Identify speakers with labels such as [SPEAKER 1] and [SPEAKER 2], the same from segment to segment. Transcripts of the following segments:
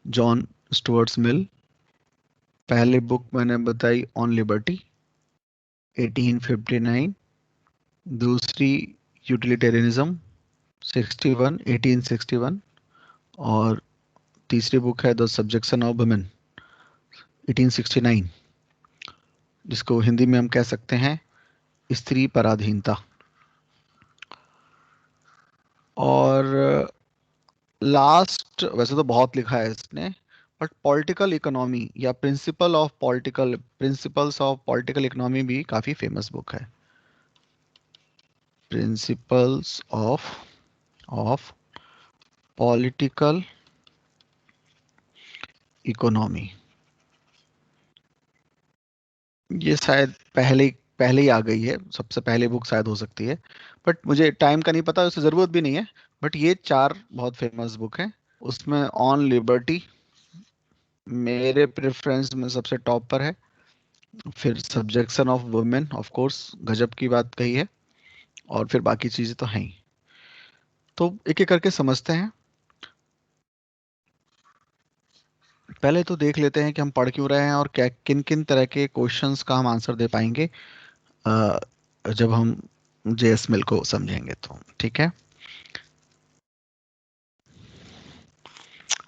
[SPEAKER 1] John Stuart Mill. पहली book मैंने बताई ऑन लिबर्टी 1859। दूसरी यूटिलिटेरियनिज्म 1861। और तीसरी बुक है द सब्जेक्शन ऑफ वुमेन 1869, जिसको हिंदी में हम कह सकते हैं स्त्री पराधीनता। और लास्ट, वैसे तो बहुत लिखा है इसने, बट पॉलिटिकल इकोनॉमी या प्रिंसिपल्स ऑफ पॉलिटिकल इकोनॉमी भी काफी फेमस बुक है। प्रिंसिपल्स ऑफ पॉलिटिकल इकोनॉमी, ये शायद पहले पहले ही आ गई है, सबसे पहले बुक शायद हो सकती है, बट मुझे टाइम का नहीं पता, उसकी जरूरत भी नहीं है। बट ये चार बहुत फेमस बुक है। उसमें ऑन लिबर्टी मेरे प्रेफरेंस में सबसे टॉप पर है। फिर subjection of women, of course गजब की बात कही है। और फिर बाकी चीजें तो हैं ही। तो एक एक करके समझते हैं। पहले तो देख लेते हैं कि हम पढ़ क्यों रहे हैं और क्या किन किन तरह के क्वेश्चंस का हम आंसर दे पाएंगे अ, जब हम जेएस मिल को समझेंगे तो। ठीक है।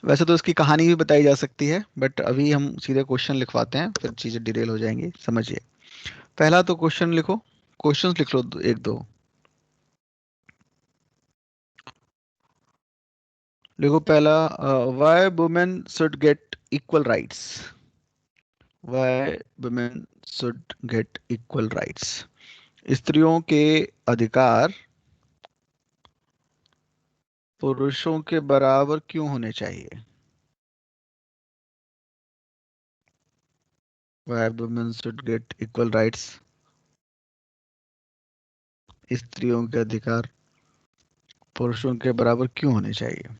[SPEAKER 1] वैसे तो इसकी कहानी भी बताई जा सकती है, बट अभी हम सीधे क्वेश्चन लिखवाते हैं, फिर चीजें डिटेल हो जाएंगी। समझिए। पहला तो क्वेश्चन लिखो, क्वेश्चंस लिख लो एक दो। देखो पहला, why women should get equal rights. Why women should get equal rights. स्त्रियों के अधिकार पुरुषों के बराबर क्यों होने चाहिए। Why women should get equal rights. स्त्रियों के अधिकार पुरुषों के बराबर क्यों होने चाहिए।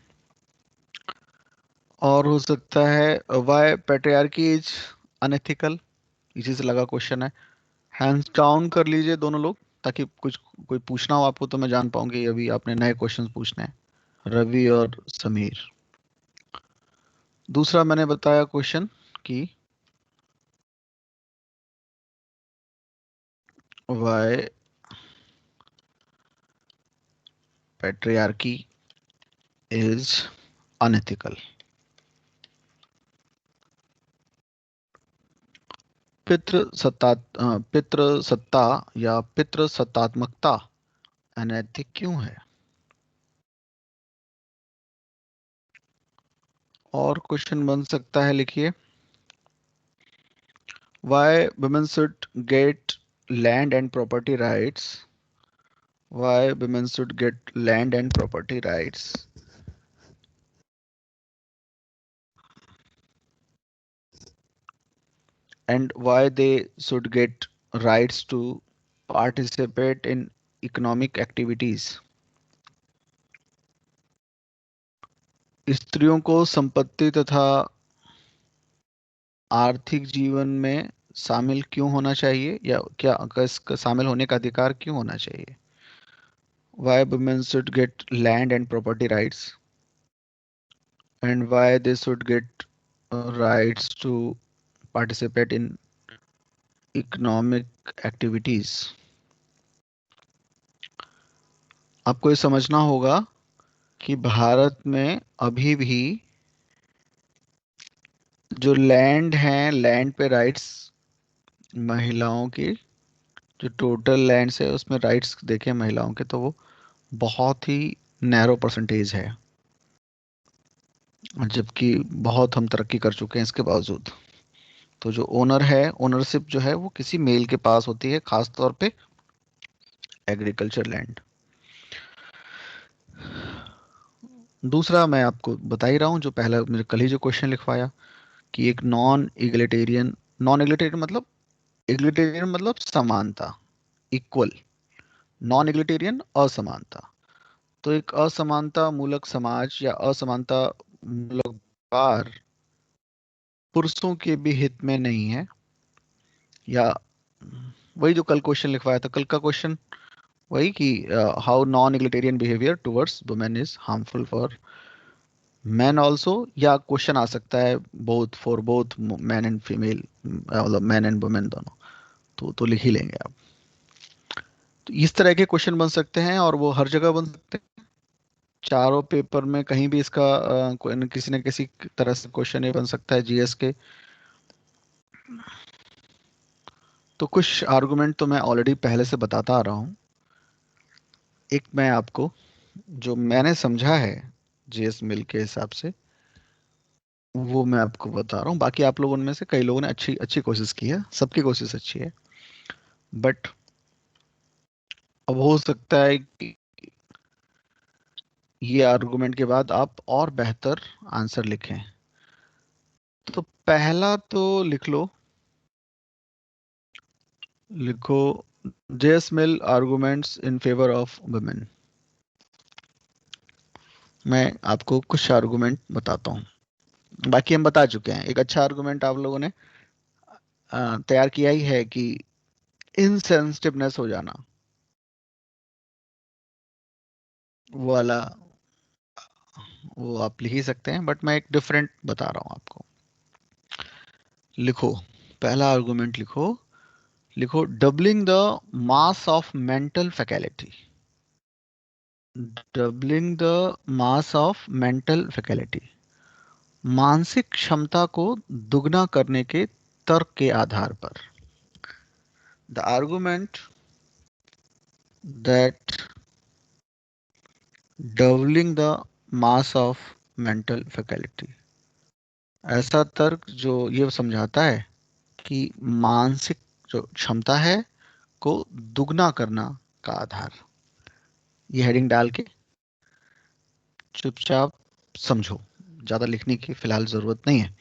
[SPEAKER 1] और हो सकता है व्हाई पैट्रियार्की इज अनएथिकल। इसी से लगा क्वेश्चन है। हैंड्स डाउन कर लीजिए दोनों लोग, ताकि कुछ कोई पूछना हो आपको तो मैं जान पाऊंगी अभी आपने नए क्वेश्चंस पूछने हैं। रवि और समीर। दूसरा मैंने बताया क्वेश्चन कि व्हाई पैट्रियार्की इज अनएथिकल। पितृ सत्ता या पितृ सत्तात्मकता अनैतिक क्यों है। और क्वेश्चन बन सकता है, लिखिए, why women should get land and property rights. Why women should get land and property rights. And why they should get rights to participate in economic activities. स्त्रियों को संपत्ति तथा आर्थिक जीवन में शामिल क्यों होना चाहिए, या क्या इसका शामिल होने का अधिकार क्यों होना चाहिए। Why women should get land and property rights, and why they should get rights to participate in economic activities. आपको ये समझना होगा कि भारत में अभी भी जो लैंड है, लैंड पे राइट्स महिलाओं की, जो टोटल लैंड है उसमें राइट्स देखें महिलाओं के तो वो बहुत ही नैरो परसेंटेज है, जबकि बहुत हम तरक्की कर चुके हैं इसके बावजूद। तो जो ओनर है, ओनरशिप जो है वो किसी मेल के पास होती है, खास तौर पे एग्रीकल्चर लैंड। दूसरा मैं आपको बता ही रहा हूँ, जो पहला मेरे कल ही जो क्वेश्चन लिखवाया कि एक नॉन एग्लिटेरियन मतलब, एग्लिटेरियन मतलब समानता, इक्वल। नॉन एग्लिटेरियन असमानता। तो एक असमानता मूलक समाज या असमानता मूलक व्यवहार पुरुषों के भी हित में नहीं है। या वही जो कल क्वेश्चन लिखवाया था, कल का क्वेश्चन वही कि how non egalitarian behaviour towards women is harmful for man also, या क्वेश्चन आ सकता है both, for both man and female, मतलब मैन एंड वुमेन दोनों, तो लिख ही लेंगे आप। तो इस तरह के क्वेश्चन बन सकते हैं, और वो हर जगह बन सकते हैं। चारों पेपर में कहीं भी इसका किसी न किसी तरह से क्वेश्चन ये बन सकता है जीएस के। तो कुछ आर्गुमेंट तो मैं ऑलरेडी पहले से बताता आ रहा हूँ। एक मैं आपको, जो मैंने समझा है जीएस मिल के हिसाब से, वो मैं आपको बता रहा हूँ। बाकी आप लोगों में से कई लोगों ने अच्छी अच्छी कोशिश की है, सबकी कोशिश अच्छी है, बट अब हो सकता है कि ये आर्गुमेंट के बाद आप और बेहतर आंसर लिखें। तो पहला तो लिख लो, लिखो JS mill arguments in favour of women. मैं आपको कुछ आर्गुमेंट बताता हूँ, बाकी हम बता चुके हैं। एक अच्छा आर्गुमेंट आप लोगों ने तैयार किया ही है कि इनसेंसिटिवनेस हो जाना, वो वाला, वो आप लिख ही सकते हैं, बट मैं एक डिफरेंट बता रहा हूँ आपको। लिखो, पहला आर्गुमेंट लिखो, लिखो doubling the mass of mental faculty, doubling the mass of mental faculty, मानसिक क्षमता को दुगना करने के तर्क के आधार पर। The argument that doubling the mass of mental faculty, ऐसा तर्क जो ये समझाता है कि मानसिक जो क्षमता है को दुगना करना का आधार। ये हेडिंग डाल के चुपचाप समझो, ज्यादा लिखने की फिलहाल जरूरत नहीं है।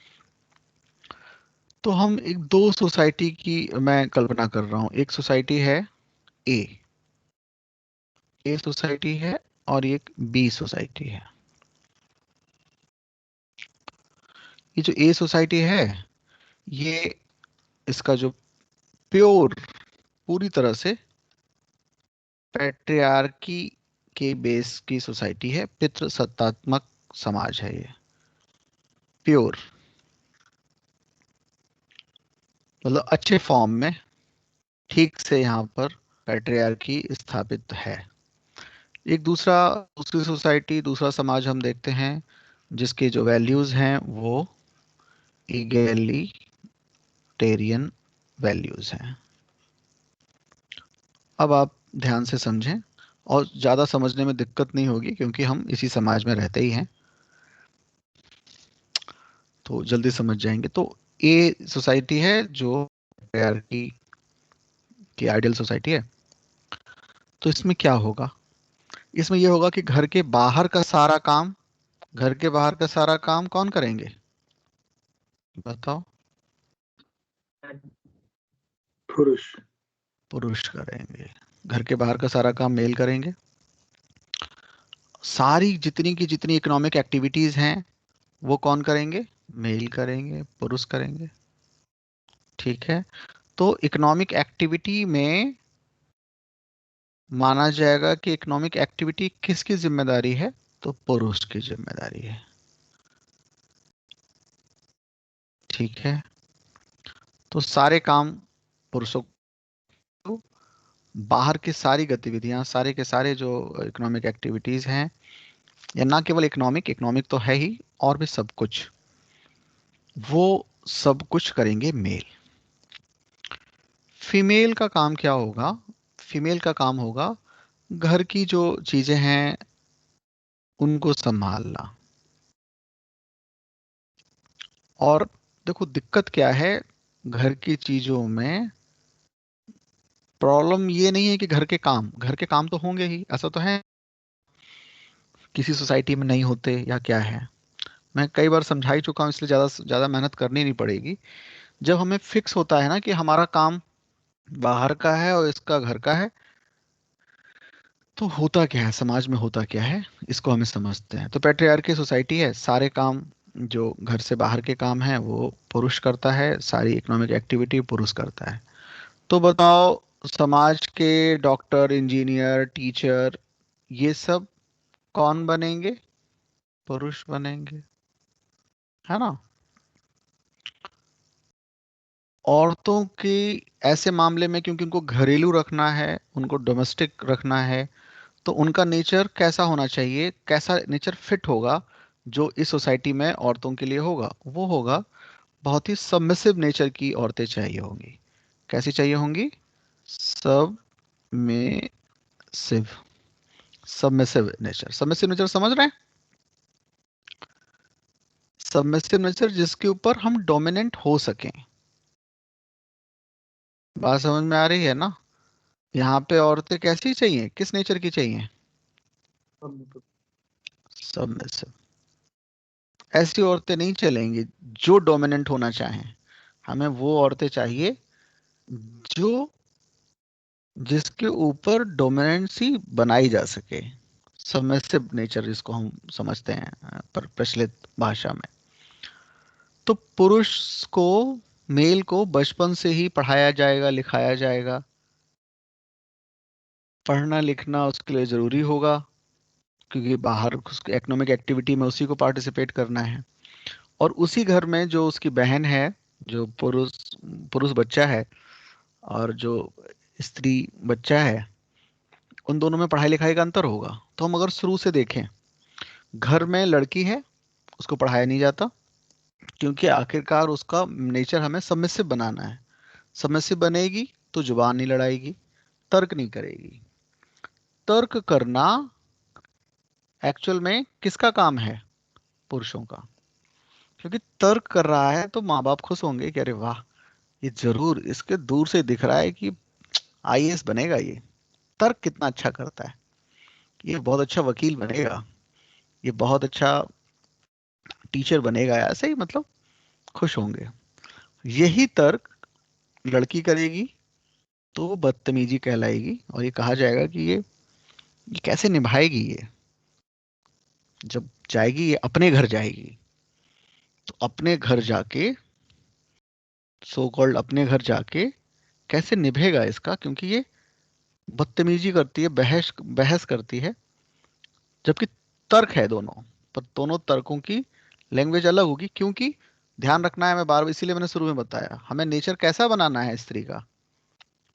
[SPEAKER 1] तो हम एक दो सोसाइटी की मैं कल्पना कर रहा हूँ। एक सोसाइटी है ए, ए सोसाइटी है, और एक बी सोसाइटी है। ये जो ए सोसाइटी है, ये इसका जो प्योर, पूरी तरह से पैट्रियार्की के बेस की सोसाइटी है, पितृ सत्तात्मक समाज है ये, प्योर, मतलब अच्छे फॉर्म में ठीक से यहाँ पर पैट्रियार्की स्थापित है। एक दूसरी सोसाइटी, दूसरा समाज हम देखते हैं जिसके जो वैल्यूज हैं वो इगैलिटेरियन वैल्यूज हैं। अब आप ध्यान से समझें, और ज़्यादा समझने में दिक्कत नहीं होगी क्योंकि हम इसी समाज में रहते ही हैं, तो जल्दी समझ जाएंगे। तो ए सोसाइटी है जो पैट्रियार्की की आइडियल सोसाइटी है। तो इसमें क्या होगा, इसमें यह होगा कि घर के बाहर का सारा काम, घर के बाहर का सारा काम कौन करेंगे, बताओ।
[SPEAKER 2] पुरुष।
[SPEAKER 1] पुरुष करेंगे। घर के बाहर का सारा काम मेल करेंगे। सारी जितनी की जितनी इकोनॉमिक एक्टिविटीज हैं वो कौन करेंगे, मेल करेंगे, पुरुष करेंगे। ठीक है। तो इकोनॉमिक एक्टिविटी में माना जाएगा कि इकोनॉमिक एक्टिविटी किसकी जिम्मेदारी है, तो पुरुष की जिम्मेदारी है। ठीक है। तो सारे काम पुरुषों को, बाहर की सारी गतिविधियां, सारे के सारे जो इकोनॉमिक एक्टिविटीज हैं, या ना केवल इकोनॉमिक, इकोनॉमिक तो है ही, और भी सब कुछ, वो सब कुछ करेंगे मेल। फीमेल का काम क्या होगा, फीमेल का काम होगा घर की जो चीजें हैं उनको संभालना। और देखो दिक्कत क्या है, घर की चीजों में प्रॉब्लम ये नहीं है कि घर के काम तो होंगे ही, ऐसा तो है, किसी सोसाइटी में नहीं होते या क्या है। मैं कई बार समझा ही चुका हूँ, इसलिए ज्यादा ज्यादा मेहनत करनी नहीं पड़ेगी। जब हमें फिक्स होता है ना कि हमारा काम बाहर का है और इसका घर का है, तो होता क्या है समाज में, होता क्या है, इसको हमें समझते हैं। तो पैट्रियार्की सोसाइटी है, सारे काम जो घर से बाहर के काम है वो पुरुष करता है, सारी इकोनॉमिक एक्टिविटी पुरुष करता है। तो बताओ, समाज के डॉक्टर, इंजीनियर, टीचर, ये सब कौन बनेंगे, पुरुष बनेंगे, है ना। औरतों के ऐसे मामले में, क्योंकि उनको घरेलू रखना है, उनको डोमेस्टिक रखना है, तो उनका नेचर कैसा होना चाहिए, कैसा नेचर फिट होगा जो इस सोसाइटी में औरतों के लिए होगा, वो होगा बहुत ही सबमिसिव नेचर की औरतें चाहिए होंगी। कैसी चाहिए होंगी? Submissive. Submissive nature, submissive nature समझ रहे हैं? सबमिसिव नेचर जिसके ऊपर हम डोमिनेंट हो सकें। बात समझ में आ रही है ना? यहाँ पे औरतें कैसी चाहिए, किस नेचर की चाहिए? सबमिसिव। ऐसी औरतें नहीं चलेंगी जो डोमिनेंट होना चाहें। हमें वो औरतें चाहिए जो, जिसके ऊपर डोमिनेंसी बनाई जा सके। सबमिसिव नेचर जिसको हम समझते हैं पर प्रचलित भाषा में। तो पुरुष को, मेल को बचपन से ही पढ़ाया जाएगा, लिखाया जाएगा। पढ़ना लिखना उसके लिए जरूरी होगा, क्योंकि बाहर उसके इकोनॉमिक एक्टिविटी में उसी को पार्टिसिपेट करना है। और उसी घर में जो उसकी बहन है, जो पुरुष पुरुष बच्चा है, और जो स्त्री बच्चा है, उन दोनों में पढ़ाई लिखाई का अंतर होगा। तो हम अगर शुरू से देखें, घर में लड़की है, उसको पढ़ाया नहीं जाता, क्योंकि आखिरकार उसका नेचर हमें सबमिसिव बनाना है। सबमिसिव बनेगी तो जुबान नहीं लड़ाएगी, तर्क नहीं करेगी। तर्क करना एक्चुअल में किसका काम है? पुरुषों का। क्योंकि तर्क कर रहा है तो माँ बाप खुश होंगे कि अरे वाह, ये जरूर, इसके दूर से दिख रहा है कि आईएएस बनेगा ये, तर्क कितना अच्छा करता है, ये बहुत अच्छा वकील बनेगा, ये बहुत अच्छा टीचर बनेगा, ऐसे ही मतलब खुश होंगे। यही तर्क लड़की करेगी तो वो बदतमीजी कहलाएगी, और ये कहा जाएगा कि ये कैसे निभाएगी ये, जब जाएगी, ये अपने घर जाएगी तो अपने घर जाके, सो कॉल्ड अपने घर जाके कैसे निभेगा इसका, क्योंकि ये बदतमीजी करती है, बहस बहस करती है, जबकि तर्क है दोनों, पर दोनों तर्कों की लैंग्वेज अलग होगी। क्योंकि ध्यान रखना है, मैं बार बार इसीलिए मैंने शुरू में बताया, हमें नेचर कैसा बनाना है स्त्री का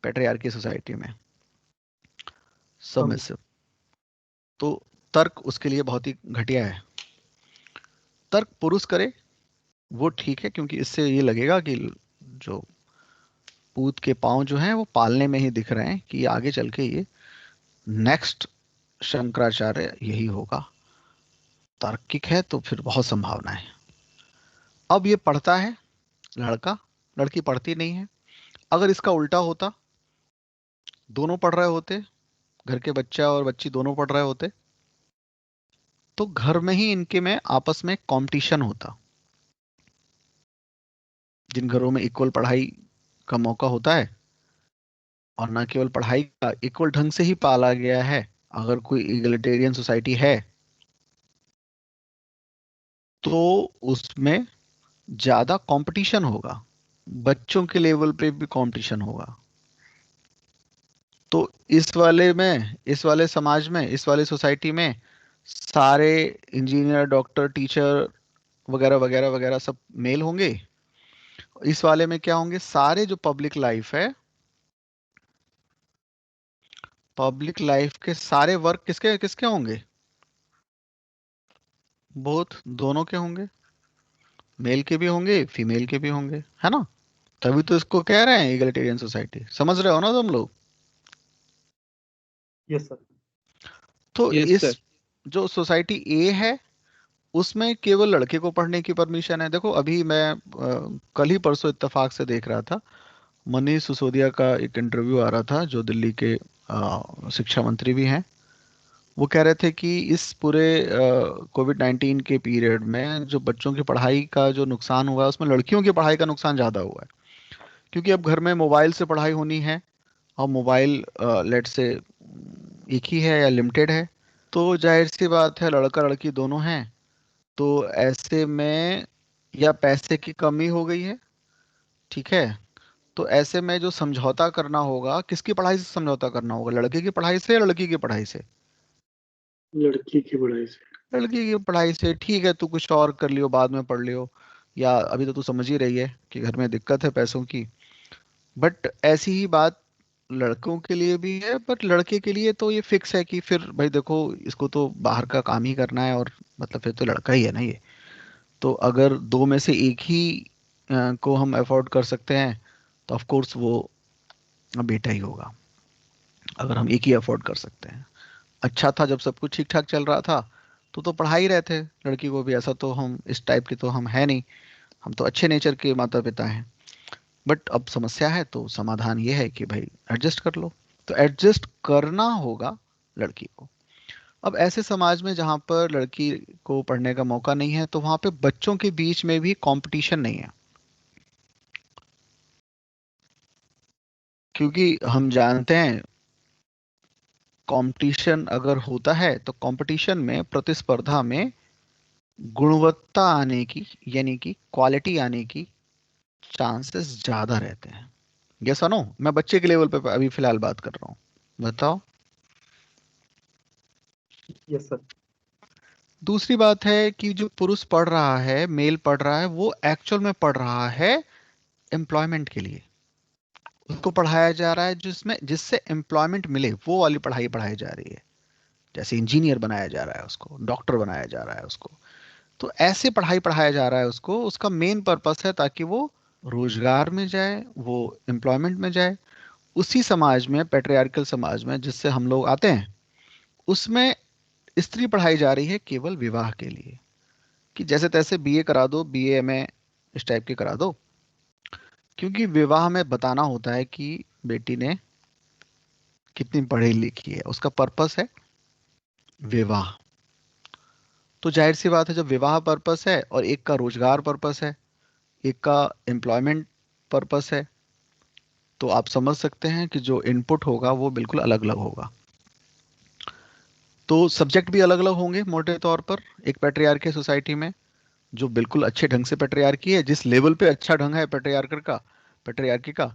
[SPEAKER 1] पेट्रियार्की सोसाइटी में, सबमिसिव। तो तर्क उसके लिए बहुत ही घटिया है। तर्क पुरुष करे वो ठीक है, क्योंकि इससे ये लगेगा कि जो पूत के पांव जो हैं वो पालने में ही दिख रहे हैं, कि आगे चल के ये नेक्स्ट शंकराचार्य यही होगा। तार्किक है तो फिर बहुत संभावना है। अब ये पढ़ता है लड़का, लड़की पढ़ती नहीं है। अगर इसका उल्टा होता, दोनों पढ़ रहे होते, घर के बच्चा और बच्ची दोनों पढ़ रहे होते, तो घर में ही इनके में आपस में कंपटीशन होता। जिन घरों में इक्वल पढ़ाई का मौका होता है, और न केवल पढ़ाई का, इक्वल ढंग से ही पाला गया है, अगर कोई इगलिटेरियन सोसाइटी है, तो उसमें ज्यादा कंपटीशन होगा, बच्चों के लेवल पे भी कंपटीशन होगा। तो इस वाले में, इस वाले समाज में, इस वाले सोसाइटी में सारे इंजीनियर, डॉक्टर, टीचर वगैरह वगैरह वगैरह सब मेल होंगे। इस वाले में क्या होंगे? सारे जो पब्लिक लाइफ है, पब्लिक लाइफ के सारे वर्क किसके किसके होंगे? बोथ, दोनों के होंगे, मेल के भी होंगे, फीमेल के भी होंगे, है ना। तभी तो इसको कह रहे हैं इगलिटेरियन सोसाइटी। समझ रहे हो ना तुम लोग?
[SPEAKER 2] Yes sir.
[SPEAKER 1] तो
[SPEAKER 3] यस
[SPEAKER 1] इस
[SPEAKER 3] सर।
[SPEAKER 1] जो सोसाइटी ए है, उसमें केवल लड़के को पढ़ने की परमिशन है। देखो अभी मैं कल ही परसों इत्तेफाक से देख रहा था, मनीष सिसोदिया का एक इंटरव्यू आ रहा था, जो दिल्ली के शिक्षा मंत्री भी हैं। वो कह रहे थे कि इस पूरे कोविड-19 के पीरियड में जो बच्चों की पढ़ाई का जो नुकसान हुआ है, उसमें लड़कियों की पढ़ाई का नुकसान ज़्यादा हुआ है। क्योंकि अब घर में मोबाइल से पढ़ाई होनी है, और मोबाइल लेट से एक ही है या लिमिटेड है, तो जाहिर सी बात है लड़का लड़की दोनों हैं। तो ऐसे में या पैसे की कमी हो गई है, ठीक है, तो ऐसे में जो समझौता करना होगा, किसकी पढ़ाई से समझौता करना होगा? लड़के की पढ़ाई से या लड़की की पढ़ाई से?
[SPEAKER 2] लड़की की पढ़ाई से।
[SPEAKER 1] लड़की की पढ़ाई से ठीक है, तू कुछ और कर लियो, बाद में पढ़ लियो, या अभी तो तू समझ ही रही है कि घर में दिक्कत है पैसों की। बट ऐसी ही बात लड़कों के लिए भी है, बट लड़के के लिए तो ये फिक्स है कि फिर भाई देखो, इसको तो बाहर का काम ही करना है, और मतलब फिर तो लड़का ही है ना ये। तो अगर दो में से एक ही को हम अफोर्ड कर सकते हैं, तो ऑफ कोर्स वो बेटा ही होगा, अगर हम एक ही अफोर्ड कर सकते हैं। अच्छा था जब सब कुछ ठीक ठाक चल रहा था, तो पढ़ा ही रहे थे लड़की को भी, ऐसा तो हम इस टाइप के तो हम है नहीं, हम तो अच्छे नेचर के माता पिता हैं। बट अब समस्या है, तो समाधान ये है कि भाई एडजस्ट कर लो। तो एडजस्ट करना होगा लड़की को। अब ऐसे समाज में जहाँ पर लड़की को पढ़ने का मौका नहीं है, तो वहाँ पे बच्चों के बीच में भी कंपटीशन नहीं है, क्योंकि हम जानते हैं कंपटीशन अगर होता है तो कंपटीशन में, प्रतिस्पर्धा में गुणवत्ता आने की, यानी कि क्वालिटी आने की चांसेस ज्यादा रहते हैं। ये सुनो, मैं बच्चे के लेवल पे अभी फिलहाल बात कर रहा हूँ, बताओ।
[SPEAKER 2] Yes sir.
[SPEAKER 1] दूसरी बात है कि जो पुरुष पढ़ रहा है, मेल पढ़ रहा है, वो एक्चुअल में पढ़ रहा है एम्प्लॉयमेंट के लिए। उसको पढ़ाया जा रहा है जिसमें, जिससे एम्प्लॉयमेंट मिले, वो वाली पढ़ाई पढ़ाई जा रही है। जैसे इंजीनियर बनाया जा रहा है उसको, डॉक्टर बनाया जा रहा है उसको, तो ऐसे पढ़ाई पढ़ाया जा रहा है उसको। उसका मेन पर्पस है ताकि वो रोजगार में जाए, वो एम्प्लॉयमेंट में जाए। उसी समाज में, पेट्रियार्कल समाज में जिससे हम लोग आते हैं, उसमें स्त्री पढ़ाई जा रही है केवल विवाह के लिए, कि जैसे तैसे बीए करा दो, बीए एमए इस टाइप के करा दो, क्योंकि विवाह में बताना होता है कि बेटी ने कितनी पढ़ी लिखी है, उसका पर्पस है विवाह। तो जाहिर सी बात है, जब विवाह पर्पस है और एक का रोजगार पर्पस है, एक का एम्प्लॉयमेंट पर्पस है, तो आप समझ सकते हैं कि जो इनपुट होगा वो बिल्कुल अलग अलग होगा। तो सब्जेक्ट भी अलग अलग होंगे मोटे तौर पर। एक पेट्रियार्की सोसाइटी में जो बिल्कुल अच्छे ढंग से पेट्रियार्की है, जिस लेवल पे अच्छा ढंग है पेट्रियार्कर का, पेट्रियार्की का,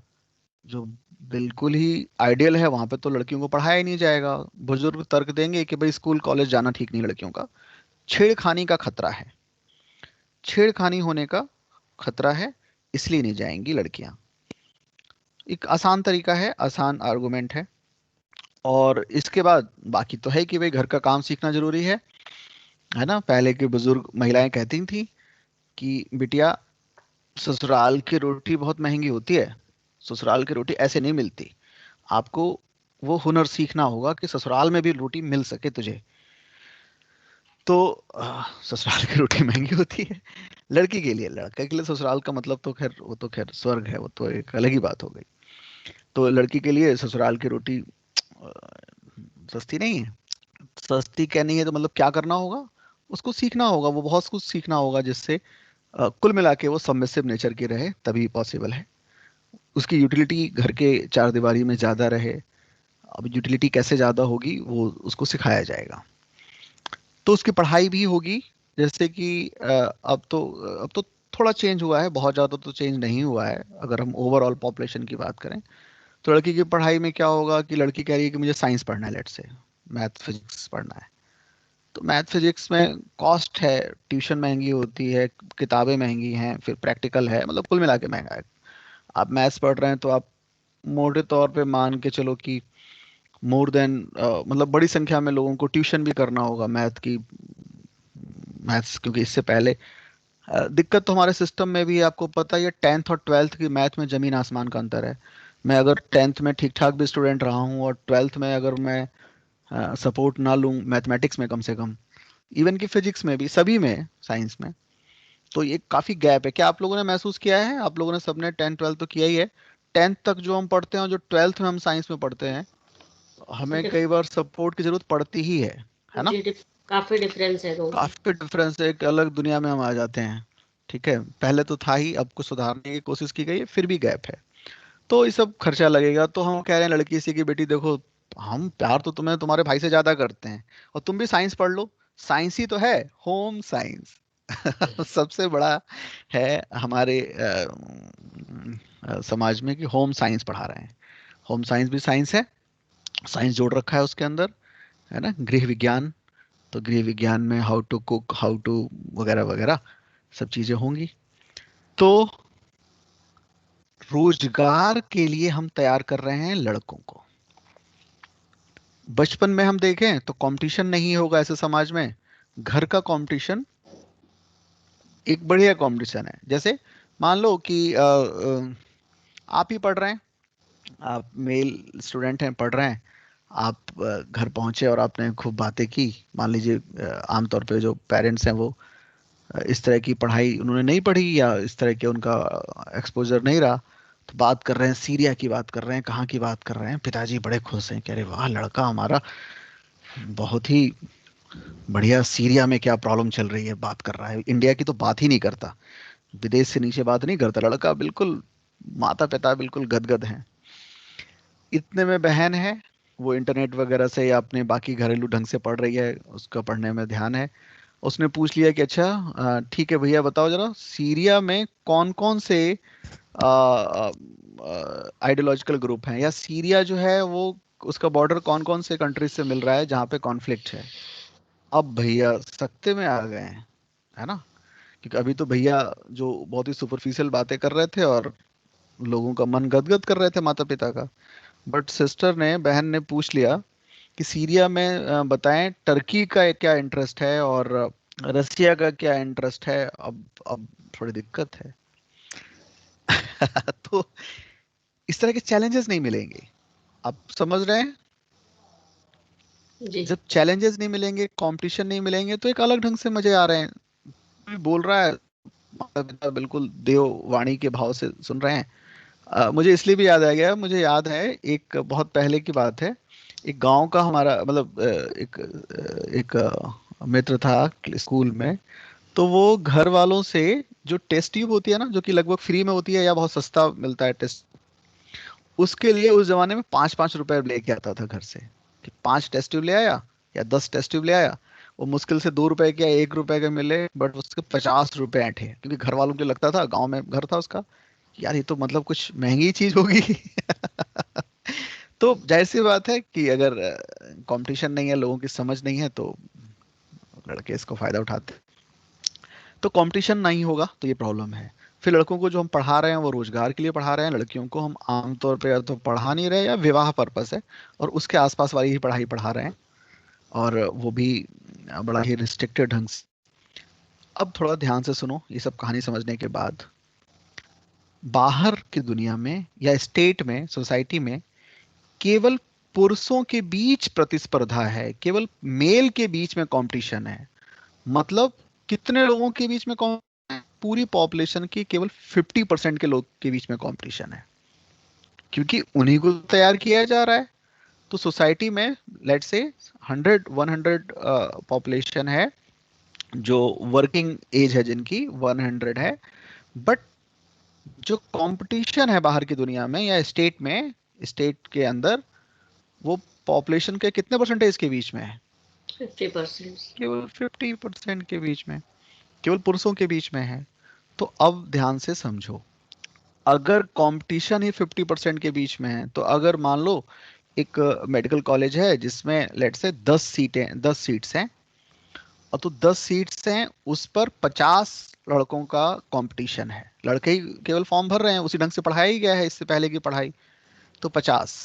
[SPEAKER 1] जो बिल्कुल ही आइडियल है, वहां पे तो लड़कियों को पढ़ाया ही नहीं जाएगा। बुजुर्ग तर्क देंगे कि भाई स्कूल कॉलेज जाना ठीक नहीं लड़कियों का, छेड़खानी का खतरा है, छेड़खानी होने का खतरा है, इसलिए नहीं जाएंगी लड़कियां। एक आसान तरीका है, आसान आर्गुमेंट है। और इसके बाद बाकी तो है कि भाई घर का काम सीखना जरूरी है ना। पहले के बुजुर्ग महिलाएं कहती थी कि बिटिया, ससुराल की रोटी बहुत महंगी होती है, ससुराल की रोटी ऐसे नहीं मिलती, आपको वो हुनर सीखना होगा कि ससुराल में भी रोटी मिल सके तुझे। तो ससुराल की रोटी महंगी होती है लड़की के लिए। लड़के के लिए ससुराल का मतलब तो खैर, वो तो खैर स्वर्ग है, वो तो एक अलग ही बात हो गई। तो लड़की के लिए ससुराल की रोटी अ, सस्ती नहीं है। सस्ती क्या नहीं है, तो मतलब क्या करना होगा, उसको सीखना होगा, वो बहुत कुछ सीखना होगा, जिससे कुल मिला के वो सबमिसिव नेचर की रहे, तभी पॉसिबल है। उसकी यूटिलिटी घर के चार दीवारी में ज़्यादा रहे। अब यूटिलिटी कैसे ज़्यादा होगी, वो उसको सिखाया जाएगा। तो उसकी पढ़ाई भी होगी। जैसे कि अब तो थोड़ा चेंज हुआ है, बहुत ज़्यादा तो चेंज नहीं हुआ है। अगर हम ओवरऑल पॉपुलेशन की बात करें, तो लड़की की पढ़ाई में क्या होगा कि लड़की कह रही है कि मुझे साइंस पढ़ना है, लेट से मैथ फिजिक्स पढ़ना है। तो मैथ फिजिक्स में कॉस्ट है, ट्यूशन महंगी होती है, किताबें महंगी हैं, फिर प्रैक्टिकल है, मतलब कुल मिला के महंगा है। आप मैथ्स पढ़ रहे हैं तो आप मोटे तौर पे मान के चलो कि मोर देन, मतलब बड़ी संख्या में लोगों को ट्यूशन भी करना होगा मैथ की, मैथ्स, क्योंकि इससे पहले दिक्कत तो हमारे सिस्टम में भी है। आपको पता ही है, 10th और 12th की मैथ में जमीन आसमान का अंतर है। मैं अगर 10th में ठीक ठाक भी स्टूडेंट रहा हूँ, और 12th में अगर मैं सपोर्ट ना लूँ मैथमेटिक्स में, कम से कम इवन कि फिजिक्स में भी, सभी में, साइंस में, तो ये काफी गैप है। क्या आप लोगों ने महसूस किया है, आप लोगों ने सबने 10th 12th तो किया ही है, 10th तक जो हम पढ़ते हैं और जो 12th में हम साइंस में पढ़ते हैं, हमें
[SPEAKER 3] डिफ,
[SPEAKER 1] कई बार सपोर्ट की जरूरत पड़ती ही है ना।
[SPEAKER 3] जी काफी डिफरेंस है दोनों।
[SPEAKER 1] काफी डिफरेंस है, एक अलग दुनिया में हम आ जाते हैं। ठीक है, पहले तो था ही, अब कुछ सुधारने की कोशिश की गई है, फिर भी गैप है। तो ये सब खर्चा लगेगा। तो हम कह रहे हैं लड़की से कि बेटी देखो, हम प्यार तो तुम्हें तुम्हारे भाई से ज्यादा करते हैं, और तुम भी साइंस पढ़ लो। साइंस ही तो है, होम साइंस सबसे बड़ा है हमारे समाज में, कि होम साइंस पढ़ा रहे हैं। होम साइंस भी साइंस है, साइंस जोड़ रखा है उसके अंदर, है ना, गृह विज्ञान, तो गृह विज्ञान में how to cook, how to वगैरह वगैरह सब चीजें होंगी। तो रोजगार के लिए हम तैयार कर रहे हैं लड़कों को। बचपन में हम देखें तो कंपटीशन नहीं होगा ऐसे समाज में, घर का कंपटीशन एक बढ़िया कंपटीशन है। जैसे मान लो कि आप ही पढ़ रहे हैं, आप मेल स्टूडेंट हैं, पढ़ रहे हैं, आप घर पहुंचे और आपने खूब बातें की। मान लीजिए आमतौर पे जो पेरेंट्स हैं वो इस तरह की पढ़ाई उन्होंने नहीं पढ़ी या इस तरह के उनका एक्सपोजर नहीं रहा, तो बात कर रहे हैं, सीरिया की बात कर रहे हैं, कहाँ की बात कर रहे हैं। पिताजी बड़े खुश हैं, कह रहे वाह लड़का हमारा बहुत ही बढ़िया, सीरिया में क्या प्रॉब्लम चल रही है बात कर रहा है, इंडिया की तो बात ही नहीं करता, विदेश से नीचे बात नहीं करता लड़का, बिल्कुल माता पिता बिल्कुल गदगद हैं। इतने में बहन है, वो इंटरनेट वगैरह से या अपने बाकी घरेलू ढंग से पढ़ रही है, उसका पढ़ने में ध्यान है। उसने पूछ लिया कि अच्छा ठीक है भैया बताओ जरा, सीरिया में कौन कौन से आइडियोलॉजिकल ग्रुप हैं, या सीरिया जो है वो उसका बॉर्डर कौन कौन से कंट्रीज से मिल रहा है जहाँ पे कॉन्फ्लिक्ट है। अब भैया सख्ते में आ गए हैं, है ना, क्योंकि अभी तो भैया जो बहुत ही सुपरफिशियल बातें कर रहे थे और लोगों का मन गदगद कर रहे थे माता पिता का। बट सिस्टर ने, बहन ने पूछ लिया कि सीरिया में बताएं टर्की का क्या इंटरेस्ट है और रसिया का क्या इंटरेस्ट है। अब थोड़ी दिक्कत है। तो इस तरह के चैलेंजेस नहीं मिलेंगे, आप समझ रहे हैं।
[SPEAKER 3] जी।
[SPEAKER 1] जब चैलेंजेस नहीं मिलेंगे, कंपटीशन नहीं मिलेंगे, तो एक अलग ढंग से मजे आ रहे हैं। कोई बोल रहा है, माता पिता बिल्कुल देव वाणी के भाव से सुन रहे हैं। मुझे इसलिए भी याद आ गया, मुझे याद है एक बहुत पहले की बात है, एक गांव का हमारा मतलब एक मित्र था स्कूल में। तो वो घर वालों से जो टेस्ट ट्यूब होती है ना, जो कि लगभग फ्री में होती है या बहुत सस्ता मिलता है टेस्ट, उसके लिए उस जमाने में 5-5 रुपए लेके आता था घर से, कि 5 टेस्ट ट्यूब ले आया या 10 टेस्ट ट्यूब ले आया। वो मुश्किल से 2 रुपए के या 1 रुपए के मिले, बट उसके 50 रुपए ऐंठे, क्योंकि घर वालों को लगता था, गांव में घर था उसका, यार ये तो मतलब कुछ महंगी चीज होगी। तो जाहिर सी बात है कि अगर कंपटीशन नहीं है, लोगों की समझ नहीं है, तो लड़के इसको फायदा उठाते हैं। तो कंपटीशन नहीं होगा तो ये प्रॉब्लम है। फिर लड़कों को जो हम पढ़ा रहे हैं वो रोजगार के लिए पढ़ा रहे हैं, लड़कियों को हम आमतौर पे या तो पढ़ा नहीं रहे या विवाह पर्पस है और उसके आसपास वाली ही पढ़ाई पढ़ा रहे हैं, और वो भी बड़ा ही रिस्ट्रिक्टेड ढंग से। अब थोड़ा ध्यान से सुनो ये सब कहानी समझने के बाद। बाहर की दुनिया में या स्टेट में, सोसाइटी में, केवल पुरुषों के बीच प्रतिस्पर्धा है, केवल मेल के बीच में कंपटीशन है। मतलब कितने लोगों के बीच में पूरी पॉपुलेशन की केवल 50% के लोग के बीच में कंपटीशन है, क्योंकि उन्हीं को तैयार किया जा रहा है। तो सोसाइटी में लेट से 100 पॉपुलेशन है, जो वर्किंग एज है जिनकी 100 है, बट जो कंपटीशन है बाहर की दुनिया में या स्टेट में, स्टेट के अंदर, वो पॉपुलेशन के कितने परसेंटेज के बीच में है?
[SPEAKER 3] 50%।
[SPEAKER 1] केवल 50% के बीच में, केवल पुरुषों के बीच में है। तो अब ध्यान से समझो, अगर कंपटीशन ही 50% के बीच में है, तो अगर मान लो एक मेडिकल कॉलेज है जिसमें लेट से 10 सीट्स हैं, और तो 10 सीट्स हैं, उस पर 50 लड़कों का कंपटीशन है, लड़के ही केवल फॉर्म भर रहे हैं, उसी ढंग से पढ़ाया ही गया है इससे पहले की पढ़ाई, तो 50।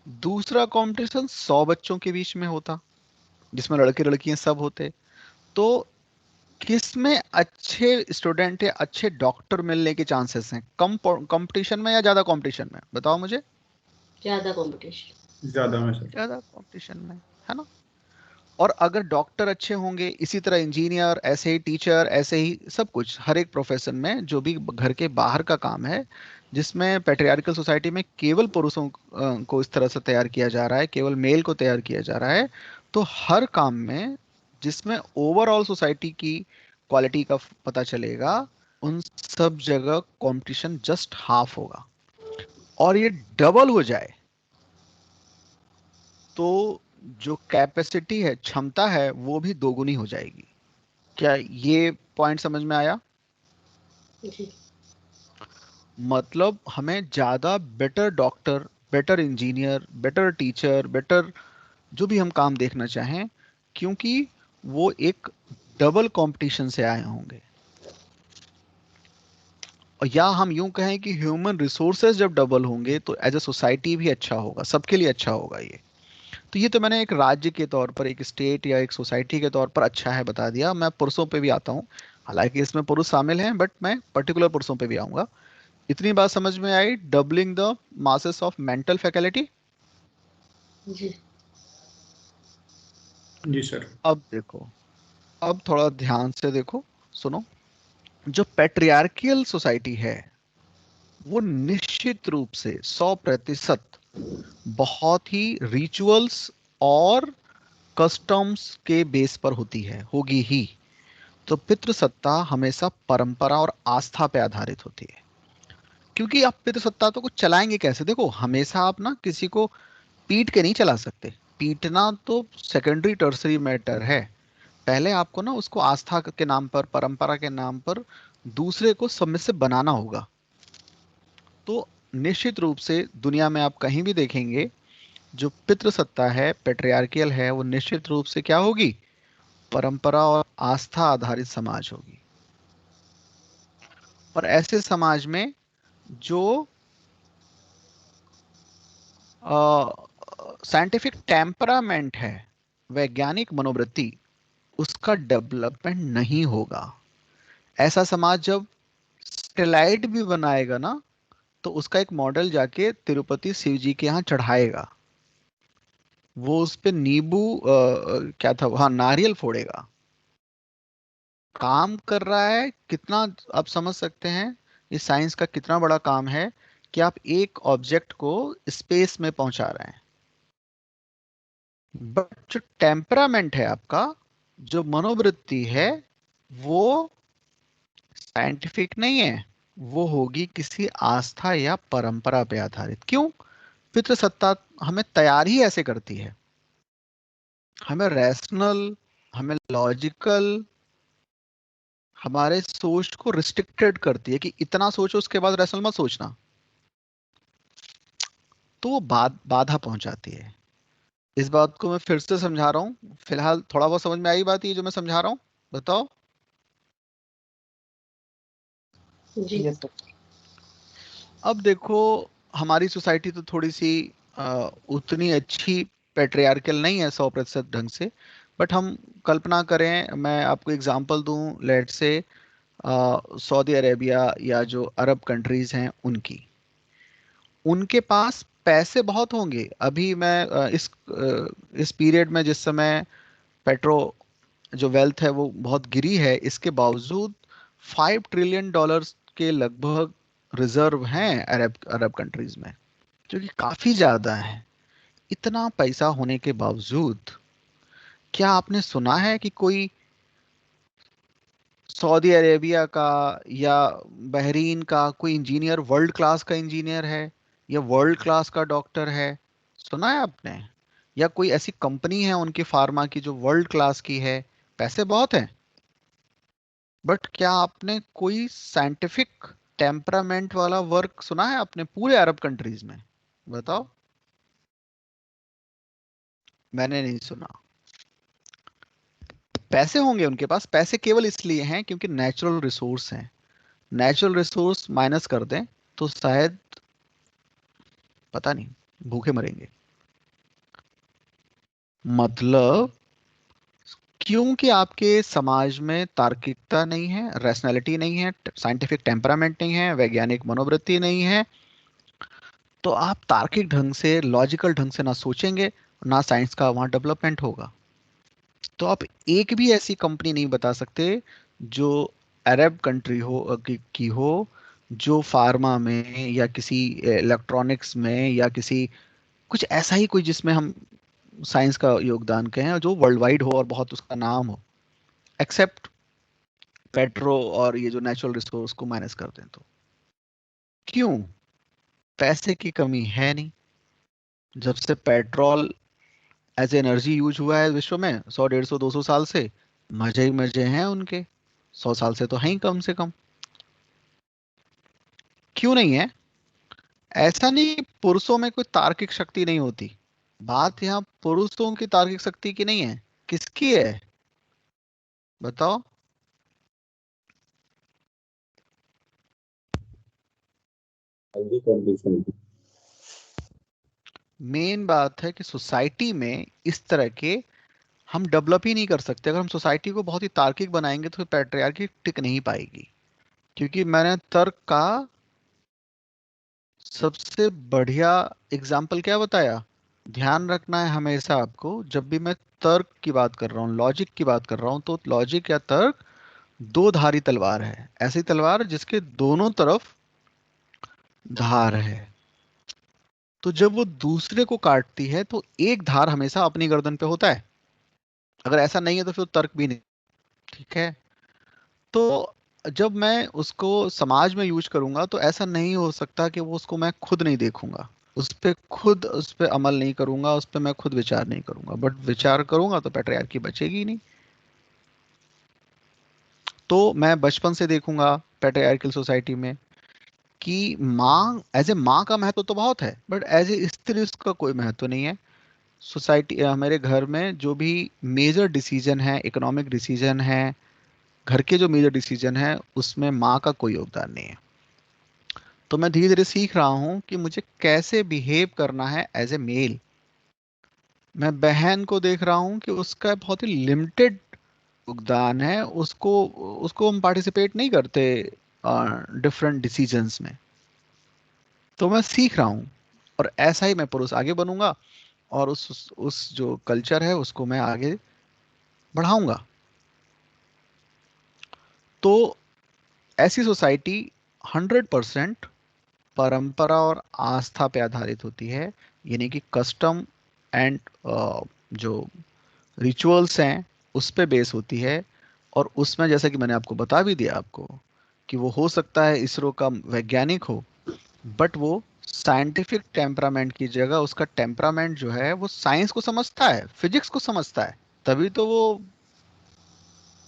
[SPEAKER 1] दूसरा कंपटीशन 100 बच्चों के बीच में होता, जिसमें लड़के लड़कियां सब होते। तो किसमें अच्छे स्टूडेंट या अच्छे डॉक्टर मिलने के चांसेस हैं, कम कंपटीशन में या ज्यादा कंपटीशन में? बताओ मुझे।
[SPEAKER 3] ज्यादा कंपटीशन।
[SPEAKER 2] ज्यादा में सर।
[SPEAKER 1] ज्यादा कंपटीशन में, है ना। और अगर डॉक्टर अच्छे होंगे, इसी तरह इंजीनियर, ऐसे ही टीचर, ऐसे ही सब कुछ, हर एक प्रोफेशन में जो भी घर के बाहर का काम है, जिसमें पैट्रियार्कल सोसाइटी में केवल पुरुषों को इस तरह से तैयार किया जा रहा है, केवल मेल को तैयार किया जा रहा है, तो हर काम में जिसमें ओवरऑल सोसाइटी की क्वालिटी का पता चलेगा, उन सब जगह कंपटीशन जस्ट हाफ होगा। और ये डबल हो जाए तो जो कैपेसिटी है, क्षमता है, वो भी दोगुनी हो जाएगी। क्या ये पॉइंट समझ में आया?
[SPEAKER 3] जी।
[SPEAKER 1] मतलब हमें ज्यादा better doctor, better engineer, better teacher, better जो भी हम काम देखना चाहें, क्योंकि वो एक डबल कंपटीशन से आए होंगे। और या हम यूं कहें कि ह्यूमन रिसोर्सेज जब डबल होंगे तो एज अ सोसाइटी भी अच्छा होगा, सबके लिए अच्छा होगा ये। तो ये तो मैंने एक राज्य के तौर पर, एक स्टेट या एक सोसाइटी के तौर पर अच्छा है बता दिया। मैं पुरुषों पे भी आता हूँ, हालांकि इसमें पुरुष शामिल हैं, बट मैं पर्टिकुलर पुरुषों पे भी आऊंगा। इतनी बात समझ में आई, doubling the masses of mental faculty.
[SPEAKER 3] जी
[SPEAKER 2] जी सर।
[SPEAKER 1] अब देखो, अब थोड़ा ध्यान से देखो, सुनो। जो पेट्रियार्कियल सोसाइटी है वो निश्चित रूप से 100% बहुत ही रिचुअल्स और कस्टम्स के बेस पर होती है, होगी ही। तो पितृसत्ता हमेशा परंपरा और आस्था पे आधारित होती है। क्योंकि आप पितृसत्ता तो कुछ चलाएंगे कैसे? देखो, हमेशा आप ना किसी को पीट के नहीं चला सकते। पीटना तो सेकेंडरी टर्सरी मैटर है। पहले आपको ना उसको आस्था के नाम पर, परंपरा के नाम पर दूसरे को सबमिसिव बनाना होगा। तो निश्चित रूप से दुनिया में आप कहीं भी देखेंगे, जो पितृसत्ता है, पेट्रियार्कियल है, वो निश्चित रूप से क्या होगी? परंपरा और आस्था आधारित समाज होगी। और ऐसे समाज में जो साइंटिफिक टेम्परामेंट है, वैज्ञानिक मनोवृत्ति, उसका डेवलपमेंट नहीं होगा। ऐसा समाज जब स्टेलाइट भी बनाएगा ना, तो उसका एक मॉडल जाके तिरुपति शिव जी के यहाँ चढ़ाएगा। वो उस पे नींबू क्या था, हाँ, नारियल फोड़ेगा। काम कर रहा है कितना, आप समझ सकते हैं इस साइंस का कितना बड़ा काम है कि आप एक ऑब्जेक्ट को स्पेस में पहुंचा रहे हैं। बट जो टेम्परामेंट है आपका, जो मनोवृत्ति है, वो साइंटिफिक नहीं है। वो होगी किसी आस्था या परंपरा पे आधारित। क्यों? पितृसत्ता हमें तैयार ही ऐसे करती है, हमें रैशनल, हमें लॉजिकल, हमारे सोच को रिस्ट्रिक्टेड करती है कि इतना सोचो, उसके बाद रैशनल मत सोचना। तो वो बाधा पहुंचाती है। इस बात को मैं फिर से समझा रहा हूँ, फिलहाल थोड़ा बहुत समझ में आई बात ये जो मैं समझा रहा हूँ? बताओ।
[SPEAKER 3] जी
[SPEAKER 4] यस सर।
[SPEAKER 1] अब देखो, हमारी सोसाइटी तो थोड़ी सी उतनी अच्छी पेट्रियार्कल नहीं है 100% ढंग से। बट हम कल्पना करें, मैं आपको एग्जांपल दूं, लेट से सऊदी अरेबिया या जो अरब कंट्रीज हैं उनकी, उनके पास पैसे बहुत होंगे। अभी मैं इस पीरियड में, जिस समय पेट्रो जो वेल्थ है वो बहुत गिरी है, इसके बावजूद $5 ट्रिलियन के लगभग रिजर्व हैं अरब अरब कंट्रीज में, जो कि काफी ज्यादा है। इतना पैसा होने के बावजूद क्या आपने सुना है कि कोई सऊदी अरेबिया का या बहरीन का कोई इंजीनियर वर्ल्ड क्लास का इंजीनियर है या वर्ल्ड क्लास का डॉक्टर है? सुना है आपने? या कोई ऐसी कंपनी है उनकी फार्मा की जो वर्ल्ड क्लास की है? पैसे बहुत हैं, बट क्या आपने कोई साइंटिफिक टेम्परामेंट वाला वर्क सुना है आपने पूरे अरब कंट्रीज में? बताओ। मैंने नहीं सुना। पैसे होंगे उनके पास, पैसे केवल इसलिए हैं क्योंकि नेचुरल रिसोर्स हैं। नेचुरल रिसोर्स माइनस कर दें तो शायद, पता नहीं, भूखे मरेंगे। मतलब, क्योंकि आपके समाज में तार्किकता नहीं है, रैशनैलिटी नहीं है, साइंटिफिक टेम्परामेंट नहीं है, वैज्ञानिक मनोवृत्ति नहीं है, तो आप तार्किक ढंग से, लॉजिकल ढंग से ना सोचेंगे, ना साइंस का वहां डेवलपमेंट होगा। तो आप एक भी ऐसी कंपनी नहीं बता सकते जो अरब कंट्री हो की हो, जो फार्मा में या किसी इलेक्ट्रॉनिक्स में या किसी कुछ ऐसा ही, कोई जिसमें हम साइंस का योगदान कहें और जो वर्ल्ड वाइड हो और बहुत उसका नाम हो, एक्सेप्ट पेट्रो और ये जो नेचुरल रिसोर्स को माइनस कर दें तो। क्यों? पैसे की कमी है नहीं। जब से पेट्रोल एज एनर्जी यूज हुआ है विश्व में 100, 150, 200 साल से, मजे ही मजे हैं उनके। 100 साल से तो हैं ही कम से कम। क्यों नहीं है? ऐसा नहीं पुरुषों में कोई तार्किक शक्ति नहीं होती। बात यहाँ पुरुषों की तार्किक शक्ति की नहीं है, किसकी है? बताओ।
[SPEAKER 2] Healthy condition.
[SPEAKER 1] मेन बात है कि सोसाइटी में इस तरह के हम डेवलप ही नहीं कर सकते। अगर हम सोसाइटी को बहुत ही तार्किक बनाएंगे तो पैट्रियार्की टिक नहीं पाएगी, क्योंकि मैंने तर्क का सबसे बढ़िया एग्जाम्पल क्या बताया। ध्यान रखना है हमेशा आपको, जब भी मैं तर्क की बात कर रहा हूँ, लॉजिक की बात कर रहा हूँ, तो लॉजिक या तर्क दो धारी तलवार है, ऐसी तलवार जिसके दोनों तरफ धार है। तो जब वो दूसरे को काटती है तो एक धार हमेशा अपनी गर्दन पे होता है। अगर ऐसा नहीं है तो फिर तर्क भी नहीं। ठीक है। तो जब मैं उसको समाज में यूज करूंगा तो ऐसा नहीं हो सकता कि वो उसको मैं खुद नहीं देखूंगा, उस पे अमल नहीं करूंगा, उस पे मैं खुद विचार नहीं करूंगा, बट विचार करूंगा तो पैट्रियार्की बचेगी ही नहीं। तो मैं बचपन से देखूंगा पैट्रियार्कल सोसाइटी में कि माँ एज ए माँ का महत्व तो बहुत है, बट एज ए स्त्री उसका कोई महत्व नहीं है। सोसाइटी मेरे घर में जो भी मेजर डिसीजन है, इकोनॉमिक डिसीजन है, घर के जो मेजर डिसीजन है, उसमें माँ का कोई योगदान नहीं है। तो मैं धीरे धीरे सीख रहा हूँ कि मुझे कैसे बिहेव करना है एज ए मेल। मैं बहन को देख रहा हूँ कि उसका बहुत ही लिमिटेड योगदान है, उसको उसको हम पार्टिसिपेट नहीं करते डिफरेंट डिसीजंस में। तो मैं सीख रहा हूँ, और ऐसा ही मैं पुरुष आगे बनूंगा, और उस जो कल्चर है उसको मैं आगे बढ़ाऊंगा। तो ऐसी सोसाइटी 100% परंपरा और आस्था पे आधारित होती है, यानी कि कस्टम एंड जो रिचुअल्स हैं उस पे बेस होती है। और उसमें जैसा कि मैंने आपको बता भी दिया आपको कि वो हो सकता है इसरो का वैज्ञानिक हो, बट वो साइंटिफिक टेम्परामेंट की जगह उसका टेम्परामेंट जो है वो साइंस को समझता है, फिजिक्स को समझता है। तभी तो वो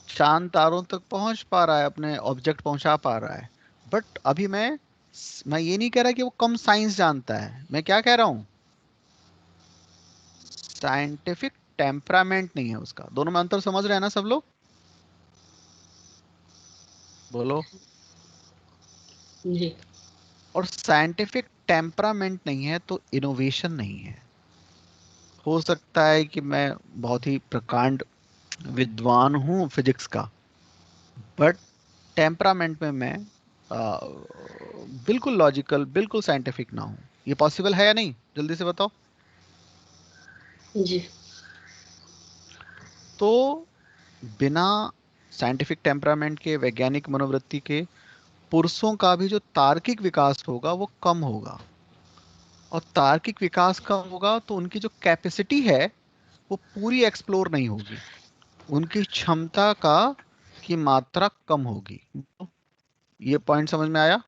[SPEAKER 1] चांद तारों तक पहुंच पा रहा है, अपने ऑब्जेक्ट पहुंचा पा रहा है। बट अभी मैं ये नहीं कह रहा कि वो कम साइंस जानता है, मैं क्या कह रहा हूँ, साइंटिफिक टेम्परामेंट नहीं है उसका। दोनों में अंतर समझ रहे हैं ना सब लोग? बोलो।
[SPEAKER 3] जी।
[SPEAKER 1] और साइंटिफिक टेम्परामेंट नहीं है तो इनोवेशन नहीं है। हो सकता है कि मैं बहुत ही प्रकांड विद्वान हूँ फिजिक्स का, बट टेम्परामेंट में मैं आ, बिल्कुल लॉजिकल, बिल्कुल साइंटिफिक ना हूँ। ये पॉसिबल है या नहीं, जल्दी से बताओ।
[SPEAKER 3] जी।
[SPEAKER 1] तो बिना साइंटिफिक टेम्परामेंट के, वैज्ञानिक मनोवृत्ति के, पुरुषों का भी जो तार्किक विकास होगा वो कम होगा। और तार्किक विकास कम होगा तो उनकी जो कैपेसिटी है वो पूरी एक्सप्लोर नहीं होगी, उनकी क्षमता का की मात्रा कम होगी। ये पॉइंट समझ में आया?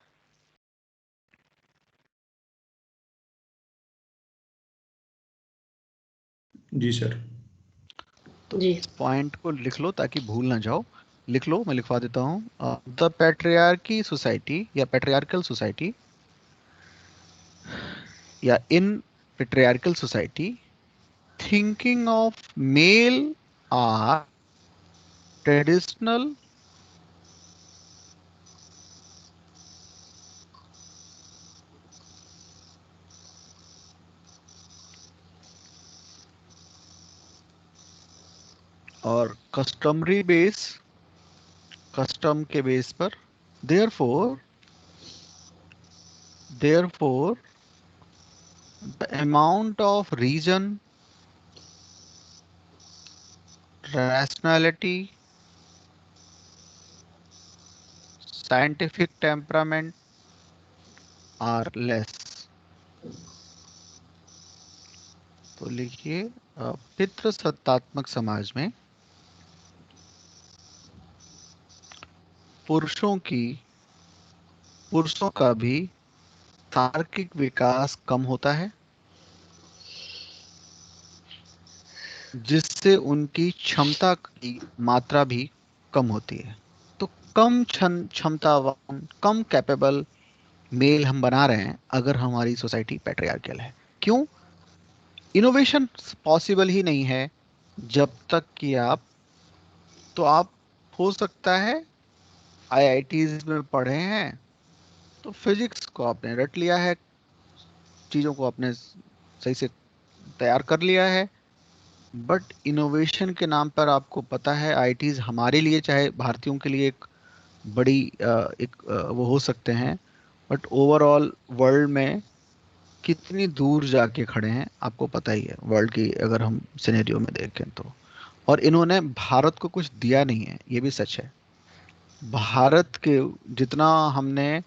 [SPEAKER 2] जी सर।
[SPEAKER 1] तो
[SPEAKER 3] जी।
[SPEAKER 1] इस पॉइंट को लिख लो ताकि भूल ना जाओ। लिख लो, मैं लिखवा देता हूँ। द पैट्रियार्की सोसाइटी या पैट्रियार्कल सोसाइटी या in patriarchal society thinking of male are traditional और customary बेस, कस्टम के बेस पर। therefore therefore the amount of reason, rationality, scientific temperament are less। तो लिखिए, पितृ सत्तात्मक समाज में पुरुषों की पुरुषों का भी तार्किक विकास कम होता है, जिससे उनकी क्षमता की मात्रा भी कम होती है। तो कम क्षमतावान, कम कैपेबल मेल हम बना रहे हैं अगर हमारी सोसाइटी पैट्रियार्कल है। क्यों? इनोवेशन पॉसिबल ही नहीं है जब तक कि आप हो सकता है आईआईटीज में पढ़े हैं तो फिजिक्स को आपने रट लिया है, चीजों को आपने सही से तैयार कर लिया है, बट इनोवेशन के नाम पर आपको पता है आईआईटीज हमारे लिए, चाहे भारतीयों के लिए एक बड़ी वो हो सकते हैं, बट ओवरऑल वर्ल्ड में कितनी दूर जाके खड़े हैं आपको पता ही है, वर्ल्ड की अगर हम सिनेरियो में देखें तो। और इन्होंने भारत को कुछ दिया नहीं है, ये भी सच है। भारत के जितना हमने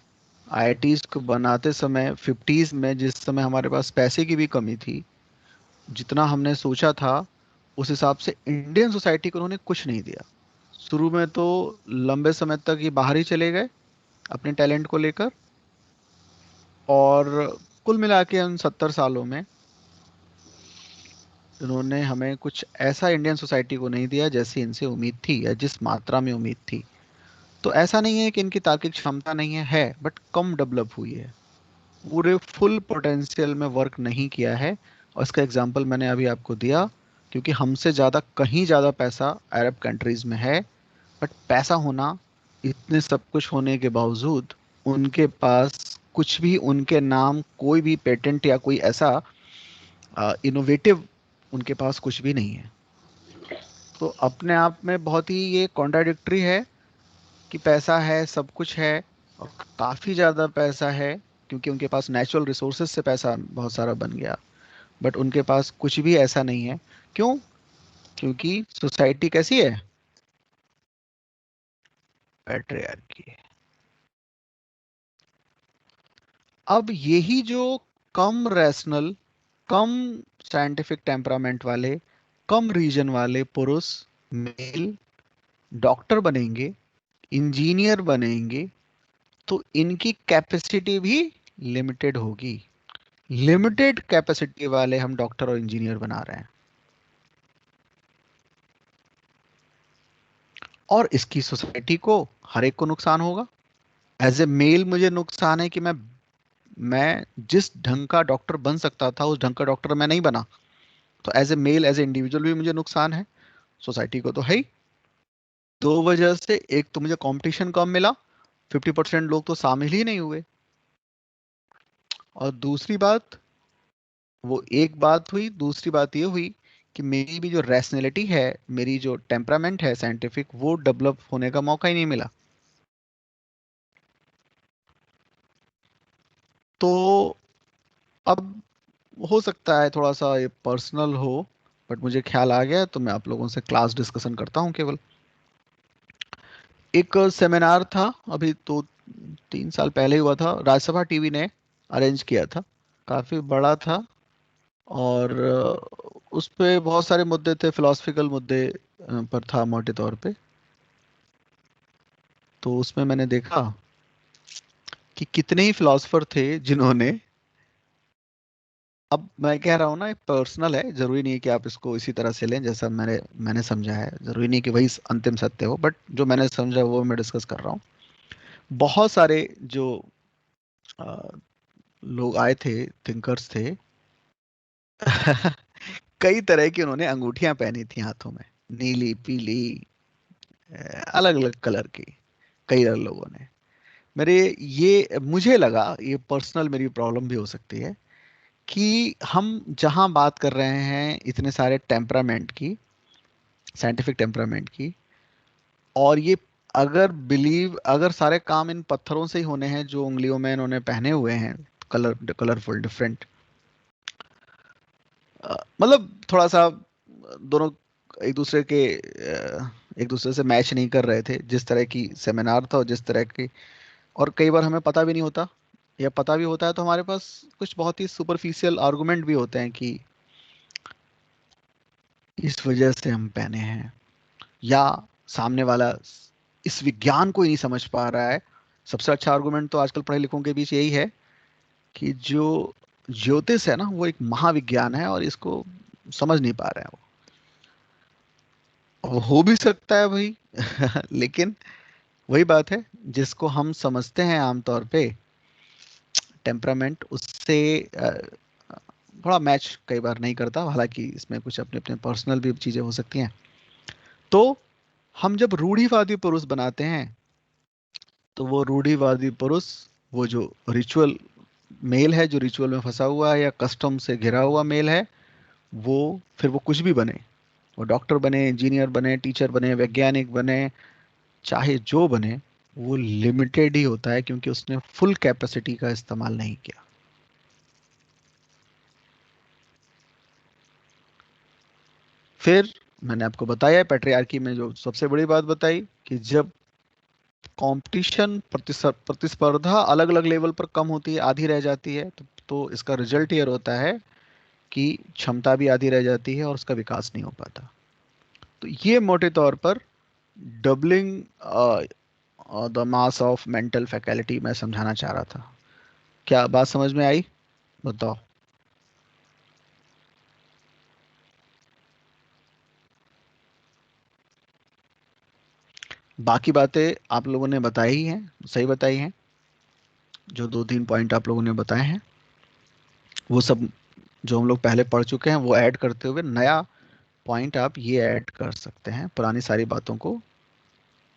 [SPEAKER 1] आईआईटीज को बनाते समय 50s में, जिस समय हमारे पास पैसे की भी कमी थी, जितना हमने सोचा था उस हिसाब से इंडियन सोसाइटी को उन्होंने कुछ नहीं दिया। शुरू में तो लंबे समय तक ये बाहर ही चले गए अपने टैलेंट को लेकर, और कुल मिला के उन 70 सालों में इन्होंने हमें कुछ ऐसा इंडियन सोसाइटी को नहीं दिया जैसी इनसे उम्मीद थी या जिस मात्रा में उम्मीद थी। तो ऐसा नहीं है कि इनकी तार्किक क्षमता नहीं है बट कम डेवलप हुई है, पूरे फुल पोटेंशियल में वर्क नहीं किया है। और इसका एग्जांपल मैंने अभी आपको दिया, क्योंकि हमसे ज़्यादा कहीं ज़्यादा पैसा अरब कंट्रीज़ में है, बट पैसा होना, इतने सब कुछ होने के बावजूद उनके पास कुछ भी, उनके नाम कोई भी पेटेंट या कोई ऐसा इनोवेटिव उनके पास कुछ भी नहीं है। तो अपने आप में बहुत ही ये कॉन्ट्राडिक्टरी है कि पैसा है, सब कुछ है, और काफ़ी ज़्यादा पैसा है क्योंकि उनके पास नेचुरल रिसोर्सेज से पैसा बहुत सारा बन गया, बट उनके पास कुछ भी ऐसा नहीं है। क्यों? क्योंकि सोसाइटी कैसी है? पैट्रियार्की है। अब यही जो कम रैशनल, कम साइंटिफिक टेम्परामेंट वाले, कम रीजन वाले पुरुष, मेल, डॉक्टर बनेंगे, इंजीनियर बनेंगे, तो इनकी कैपेसिटी भी लिमिटेड होगी। लिमिटेड कैपेसिटी वाले हम डॉक्टर और इंजीनियर बना रहे हैं, और इसकी सोसाइटी को, हर एक को नुकसान होगा। एज ए मेल मुझे नुकसान है कि मैं जिस ढंग का डॉक्टर बन सकता था उस ढंग का डॉक्टर मैं नहीं बना, तो as a male, as a individual भी मुझे नुकसान है, सोसाइटी को तो है ही। दो वजह से, एक तो मुझे कंपटीशन कम मिला, 50% लोग तो शामिल ही नहीं हुए, और दूसरी बात, वो एक बात हुई, दूसरी बात ये हुई कि मेरी भी जो रैशनैलिटी है, मेरी जो टेम्परामेंट है साइंटिफिक, वो डेवलप होने का मौका ही नहीं मिला। तो अब हो सकता है थोड़ा सा ये पर्सनल हो, बट मुझे ख्याल आ गया तो मैं आप लोगों से क्लास डिस्कशन करता हूँ केवल। एक सेमिनार था, अभी तो 3 साल पहले हुआ था, राज्यसभा टीवी ने अरेंज किया था, काफी बड़ा था, और उस पे बहुत सारे मुद्दे थे, फिलोसफिकल मुद्दे पर था मोटे तौर पे। तो उसमें मैंने देखा कि कितने ही फिलोसफर थे जिन्होंने, अब मैं कह रहा हूँ ना, पर्सनल है, जरूरी नहीं है कि आप इसको इसी तरह से लें जैसा मैंने मैंने समझा है, जरूरी नहीं कि वही अंतिम सत्य हो, बट जो मैंने समझा वो मैं डिस्कस कर रहा हूँ। बहुत सारे जो अ, लोग आए थे, थिंकर्स थे, कई तरह की उन्होंने अंगूठियां पहनी थी हाथों में, नीली, पीली, अलग अलग कलर की, कई लोगों ने। मेरे ये मुझे लगा, ये पर्सनल मेरी प्रॉब्लम भी हो सकती है, कि हम जहां बात कर रहे हैं इतने सारे टेम्परामेंट की, साइंटिफिक टेम्परामेंट की, और ये अगर सारे काम इन पत्थरों से ही होने हैं जो उंगलियों में इन्होंने पहने हुए हैं, कलरफुल डिफरेंट, मतलब थोड़ा सा दोनों एक दूसरे के एक दूसरे से मैच नहीं कर रहे थे, जिस तरह की सेमिनार था और जिस तरह की, और कई बार हमें पता भी नहीं होता, या पता भी होता है तो हमारे पास कुछ बहुत ही सुपरफिशियल आर्गुमेंट भी होते हैं कि इस वजह से हम पहने हैं, या सामने वाला इस विज्ञान को ही नहीं समझ पा रहा है। सबसे अच्छा आर्गुमेंट तो आजकल पढ़े लिखों के बीच यही है कि जो ज्योतिष है ना, वो एक महाविज्ञान है और इसको समझ नहीं पा रहे हैं वो। अब हो भी सकता है भाई लेकिन वही बात है, जिसको हम समझते हैं आमतौर पे टेम्परामेंट, उससे थोड़ा मैच कई बार नहीं करता, हालांकि इसमें कुछ अपने अपने पर्सनल भी चीजें हो सकती हैं। तो हम जब रूढ़िवादी पुरुष बनाते हैं तो वो रूढ़िवादी पुरुष, वो जो रिचुअल मेल है, जो रिचुअल में फंसा हुआ है या कस्टम से घिरा हुआ मेल है, वो फिर वो कुछ भी बने, वो डॉक्टर बने, इंजीनियर बने, टीचर बने, वैज्ञानिक बने, चाहे जो बने, वो लिमिटेड ही होता है क्योंकि उसने फुल कैपेसिटी का इस्तेमाल नहीं किया। फिर मैंने आपको बताया पैट्रियार्की में जो सबसे बड़ी बात बताई कि जब कंपटीशन, प्रतिस्पर्धा अलग अलग लेवल पर कम होती है, आधी रह जाती है, तो इसका रिजल्ट ये होता है कि क्षमता भी आधी रह जाती है और उसका विकास नहीं हो पाता। तो ये मोटे तौर पर doubling the mass of mental faculty मैं समझाना चाह रहा था। क्या बात समझ में आई? बताओ। बाकी बातें आप लोगों ने बताई ही हैं, सही बताई हैं। जो 2-3 पॉइंट आप लोगों ने बताए हैं वो सब जो हम लोग पहले पढ़ चुके हैं, वो ऐड करते हुए नया पॉइंट आप ये ऐड कर सकते हैं पुरानी सारी बातों को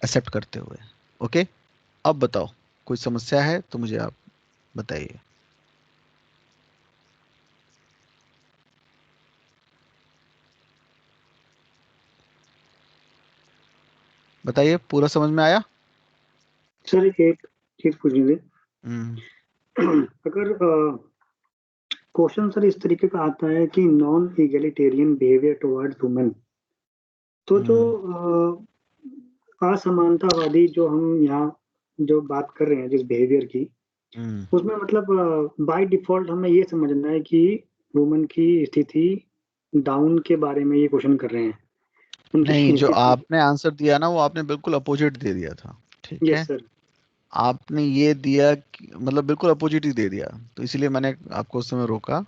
[SPEAKER 1] एक्सेप्ट करते हुए। ओके, अब बताओ, कोई समस्या है तो मुझे आप बताइए। बताइए, पूरा समझ में आया?
[SPEAKER 4] सर एक चीज पूछनी थी।
[SPEAKER 1] हम्म।
[SPEAKER 4] अगर क्वेश्चन सर इस तरीके का आता है कि non egalitarian behaviour towards women, तो जो असमानतावादी जो हम यहाँ जो बात कर रहे हैं जिस बिहेवियर की, उसमें मतलब बाय डिफॉल्ट हमें ये समझना है कि वुमेन की स्थिति डाउन के बारे में ये क्वेश्चन कर रहे हैं।
[SPEAKER 1] नहीं,
[SPEAKER 4] उनकी
[SPEAKER 1] जो
[SPEAKER 4] स्थिति।
[SPEAKER 1] आपने आंसर दिया ना, वो आपने बिल्कुल अपोजिट दे दिया था। ठीक है,
[SPEAKER 4] यस सर।
[SPEAKER 1] आपने ये दिया मतलब बिल्कुल अपोजिट ही दे दिया, तो इसलिए मैंने आपको उस समय रोका।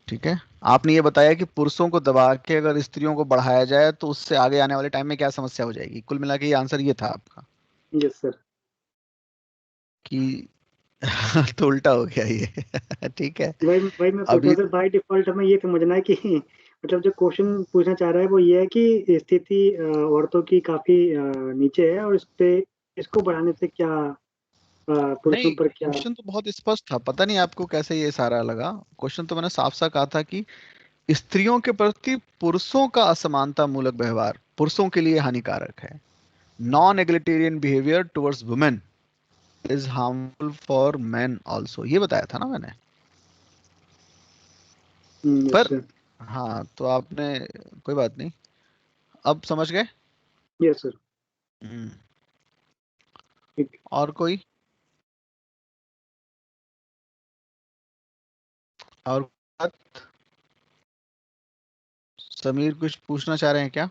[SPEAKER 1] ठीक है, आपने ये बताया कि पुरुषों को दबा के अगर स्त्रियों को बढ़ाया जाए तो उससे आगे आने वाले टाइम में क्या समस्या हो जाएगी। कुल मिला के ये आंसर ये था आपका
[SPEAKER 4] यस सर।
[SPEAKER 1] कि तो उल्टा हो गया ये। ठीक है,
[SPEAKER 4] वही वही मैं पूछ रहा
[SPEAKER 1] अभी
[SPEAKER 4] हूँ सर, बाय डिफॉल्ट हमें ये समझना है कि मतलब जो क्वेश्चन पूछना चाह रहा है वो ये है कि स्थिति औरतों की काफी नीचे है और इस पे इसको बढ़ाने से क्या पुरुषों
[SPEAKER 1] नहीं,
[SPEAKER 4] पर क्या।
[SPEAKER 1] क्वेश्चन तो बहुत स्पष्ट था, पता नहीं आपको कैसे ये सारा लगा। क्वेश्चन तो मैंने साफ साफ कहा था कि स्त्रियों के प्रति पुरुषों का असमानता मूलक व्यवहार पुरुषों के लिए हानिकारक है। Non egalitarian behaviour towards women is harmful for men also, ये बताया था ना मैंने।
[SPEAKER 4] यस
[SPEAKER 1] पर
[SPEAKER 4] सर।
[SPEAKER 1] हाँ, तो आपने, कोई बात नहीं, अब समझ गए।
[SPEAKER 4] Yes sir.
[SPEAKER 1] हम्म,
[SPEAKER 4] ठीक।
[SPEAKER 1] और कोई, और बात? समीर कुछ पूछना चाह रहे हैं क्या?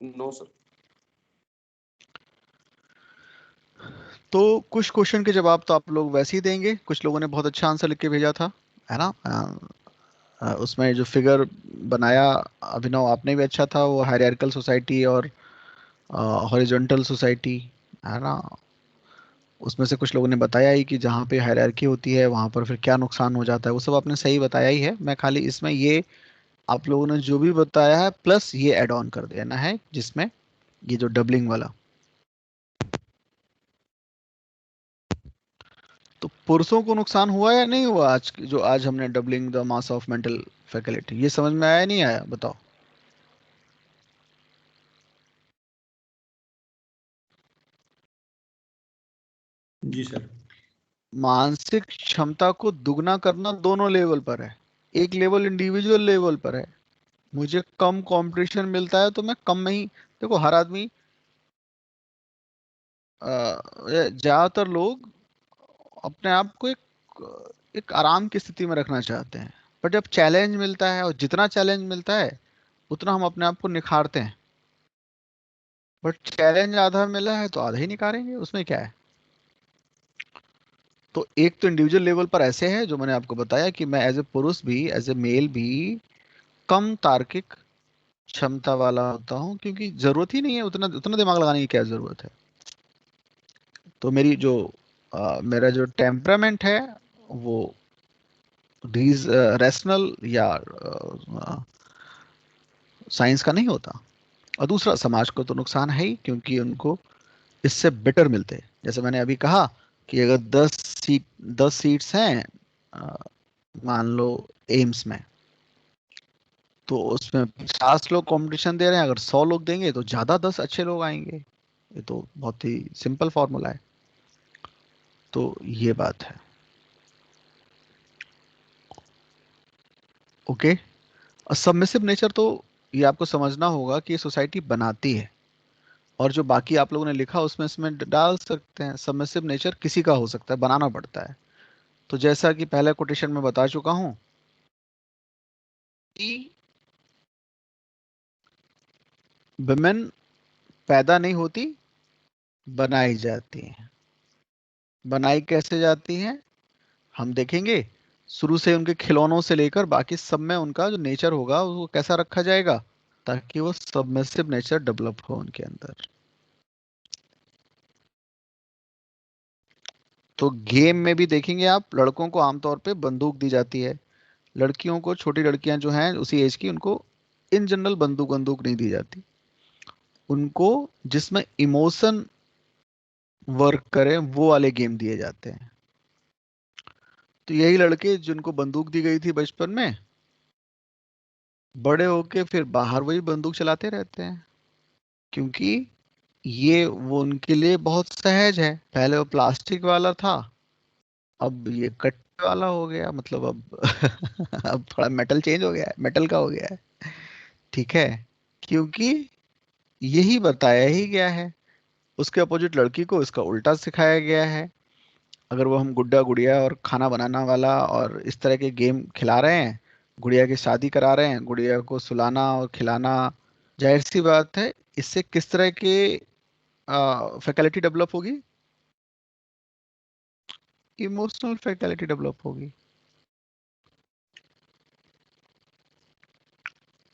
[SPEAKER 2] No sir.
[SPEAKER 1] तो कुछ क्वेश्चन के जवाब तो आप लोग वैसे ही देंगे, कुछ लोगों ने बहुत अच्छा आंसर लिख के भेजा था, है ना। उसमें जो फिगर बनाया अभिनव आपने भी अच्छा था, वो हायरार्किकल सोसाइटी और हॉरिजॉन्टल सोसाइटी, है ना। उसमें से कुछ लोगों ने बताया ही कि जहाँ पे हायरार्की होती है वहाँ पर फिर क्या नुकसान हो जाता है, वो सब आपने सही बताया ही है। मैं खाली इसमें ये आप लोगों ने जो भी बताया है प्लस ये ऐड ऑन कर देना है, जिसमें ये जो डबलिंग वाला, तो पुरुषों को नुकसान हुआ या नहीं हुआ आज जो आज हमने doubling the mass of mental faculty, ये समझ में आया नहीं आया, बताओ।
[SPEAKER 2] जी सर।
[SPEAKER 1] मानसिक क्षमता को दुगना करना दोनों लेवल पर है। एक लेवल इंडिविजुअल लेवल पर है, मुझे कम कंपटीशन मिलता है तो मैं कम में ही, देखो हर आदमी, ज्यादातर लोग अपने आप को एक एक आराम की स्थिति में रखना चाहते हैं, बट जब चैलेंज मिलता है, और जितना चैलेंज मिलता है उतना हम अपने आप को निखारते हैं। बट चैलेंज आधा मिला है तो आधा ही निखारेंगे, उसमें क्या है। तो एक तो इंडिविजुअल लेवल पर ऐसे है जो मैंने आपको बताया कि मैं एज ए पुरुष भी, एज ए मेल भी कम तार्किक क्षमता वाला होता हूँ, क्योंकि जरूरत ही नहीं है, उतना उतना दिमाग लगाने की क्या जरूरत है। तो मेरी जो मेरा जो टेम्परामेंट है वो रैशनल या साइंस का नहीं होता। और दूसरा, समाज को तो नुकसान है ही, क्योंकि उनको इससे बेटर मिलते हैं। जैसे मैंने अभी कहा कि अगर 10 सीट्स हैं अ, मान लो एम्स में, तो उसमें 50 लोग कंपटीशन दे रहे हैं, अगर 100 लोग देंगे तो ज्यादा 10 अच्छे लोग आएंगे। ये तो बहुत ही सिंपल फॉर्मूला है। तो ये बात है। ओके। और सबमिसिव नेचर तो ये आपको समझना होगा कि सोसाइटी बनाती है, और जो बाकी आप लोगों ने लिखा उसमें इसमें डाल सकते हैं। सबमिसिव नेचर किसी का हो सकता है, बनाना पड़ता है। तो जैसा कि पहले कोटेशन में बता चुका हूं कि विमेन पैदा नहीं होती, बनाई जाती हैं। बनाई कैसे जाती हैं हम देखेंगे। शुरू से उनके खिलौनों से लेकर बाकी सब में उनका जो नेचर होगा वो कैसा रखा जाएगा, ताकि वो सबमिसिव नेचर डेवलप हो उनके अंदर। तो गेम में भी देखेंगे आप, लड़कों को आमतौर पे बंदूक दी जाती है, लड़कियों को, छोटी लड़कियां जो हैं उसी एज की, उनको इन जनरल बंदूक बंदूक नहीं दी जाती। उनको जिसमें इमोशन वर्क करे वो वाले गेम दिए जाते हैं। तो यही लड़के जिनको बंदूक दी गई थी बचपन में, बड़े होके फिर बाहर वही बंदूक चलाते रहते हैं, क्योंकि ये वो उनके लिए बहुत सहज है। पहले वो प्लास्टिक वाला था, अब ये कट्टे वाला हो गया, मतलब अब अब थोड़ा मेटल चेंज हो गया है, मेटल का हो गया है। ठीक है, क्योंकि यही बताया ही गया है। उसके अपोजिट लड़की को इसका उल्टा सिखाया गया है। अगर वो हम गुड्डा गुड़िया और खाना बनाना वाला और इस तरह के गेम खिला रहे हैं, गुड़िया की शादी करा रहे हैं, गुड़िया को सुलाना और खिलाना, जाहिर सी बात है इससे किस तरह के फैकल्टी डेवलप होगी, इमोशनल फैकल्टी डेवलप होगी।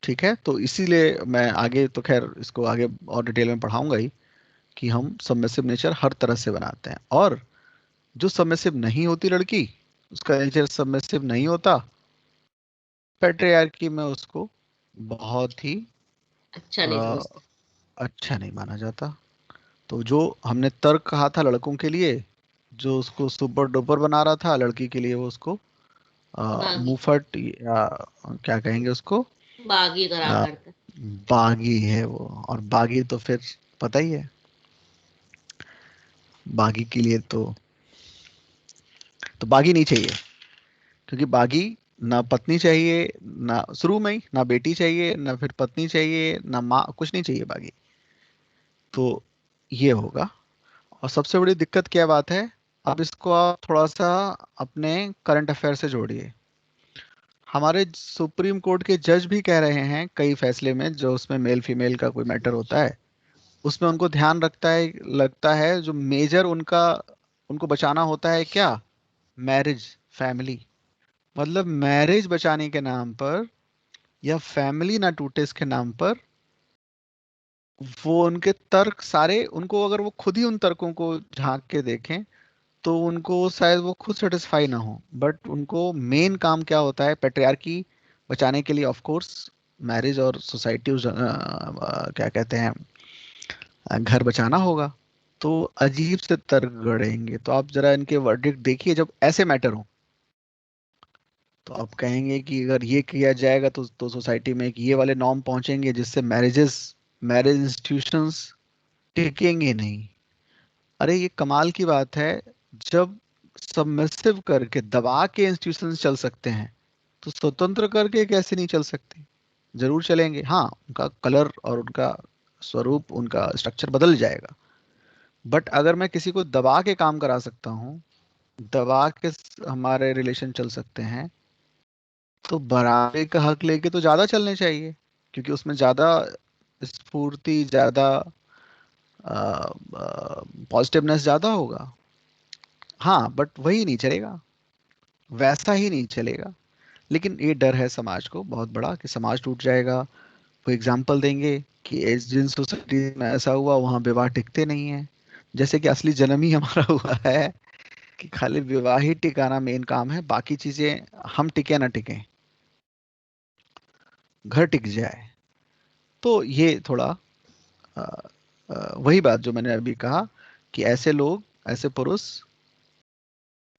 [SPEAKER 1] ठीक है, तो इसीलिए मैं आगे तो खैर इसको आगे और डिटेल में पढ़ाऊंगा ही, कि हम सबमिसिव नेचर हर तरह से बनाते हैं। और जो सबमिसिव नहीं होती लड़की, उसका नेचर सबमिसिव नहीं होता, पैट्रियार्की में उसको बहुत ही
[SPEAKER 3] अच्छा नहीं
[SPEAKER 1] अ,
[SPEAKER 3] समझते।
[SPEAKER 1] अच्छा नहीं माना जाता। तो जो हमने तर्क कहा था लड़कों के लिए, जो उसको सुपर डुपर बना रहा था, लड़की के लिए वो उसको
[SPEAKER 3] बागी
[SPEAKER 1] मुफट या क्या कहेंगे उसको,
[SPEAKER 3] बागी करा
[SPEAKER 1] अ,
[SPEAKER 3] करते।
[SPEAKER 1] बागी है वो। और बागी तो फिर पता ही है, बागी के लिए तो बागी नहीं चाहिए, क्योंकि बागी ना पत्नी चाहिए, ना शुरू में ही ना बेटी चाहिए, ना फिर पत्नी चाहिए, ना माँ, कुछ नहीं चाहिए बागी। तो ये होगा। और सबसे बड़ी दिक्कत क्या बात है, अब इसको आप थोड़ा सा अपने करंट अफेयर से जोड़िए। हमारे सुप्रीम कोर्ट के जज भी कह रहे हैं कई फैसले में, जो उसमें मेल फीमेल का कोई मैटर होता है, उसमें उनको ध्यान रखता है, लगता है जो मेजर उनका, उनको बचाना होता है क्या, मैरिज, फैमिली। मतलब मैरिज बचाने के नाम पर या फैमिली ना टूटे इसके नाम पर, वो उनके तर्क सारे, उनको अगर वो खुद ही उन तर्कों को झांक के देखें तो उनको शायद वो खुद सेटिस्फाई ना हो, बट उनको मेन काम क्या होता है, पेट्रियार्की बचाने के लिए ऑफ कोर्स मैरिज और सोसाइटी क्या कहते हैं, घर बचाना होगा। तो अजीब से तर्क गढ़ेंगे। तो आप जरा इनके वर्डिक्ट देखिए, जब ऐसे मैटर हो तो आप कहेंगे कि अगर ये किया जाएगा तो सोसाइटी में एक ये वाले नॉर्म पहुंचेंगे जिससे मैरिज इंस्टीट्यूशंस टिकेंगे नहीं। अरे ये कमाल की बात है, जब सबमिसिव करके दबा के इंस्टीट्यूशंस चल सकते हैं, तो स्वतंत्र करके कैसे नहीं चल सकते। जरूर चलेंगे, हाँ, उनका कलर और उनका स्वरूप, उनका स्ट्रक्चर बदल जाएगा। बट अगर मैं किसी को दबा के काम करा सकता हूँ, दबा के हमारे रिलेशन चल सकते हैं, तो बराबरी का हक लेके तो ज्यादा चलने चाहिए, क्योंकि उसमें ज्यादा स्फूर्ति, ज्यादा पॉजिटिवनेस ज्यादा होगा। हाँ, बट वही नहीं चलेगा, वैसा ही नहीं चलेगा। लेकिन ये डर है समाज को बहुत बड़ा कि समाज टूट जाएगा। वो एग्जाम्पल देंगे कि जिन सोसाइटी में ऐसा हुआ वहां विवाह टिकते नहीं है, जैसे कि असली जन्म ही हमारा हुआ है कि खाली विवाह ही टिकाना मेन काम है, बाकी चीजें हम टिके ना टिके, घर टिक जाए। तो ये थोड़ा वही बात जो मैंने अभी कहा कि ऐसे लोग, ऐसे पुरुष,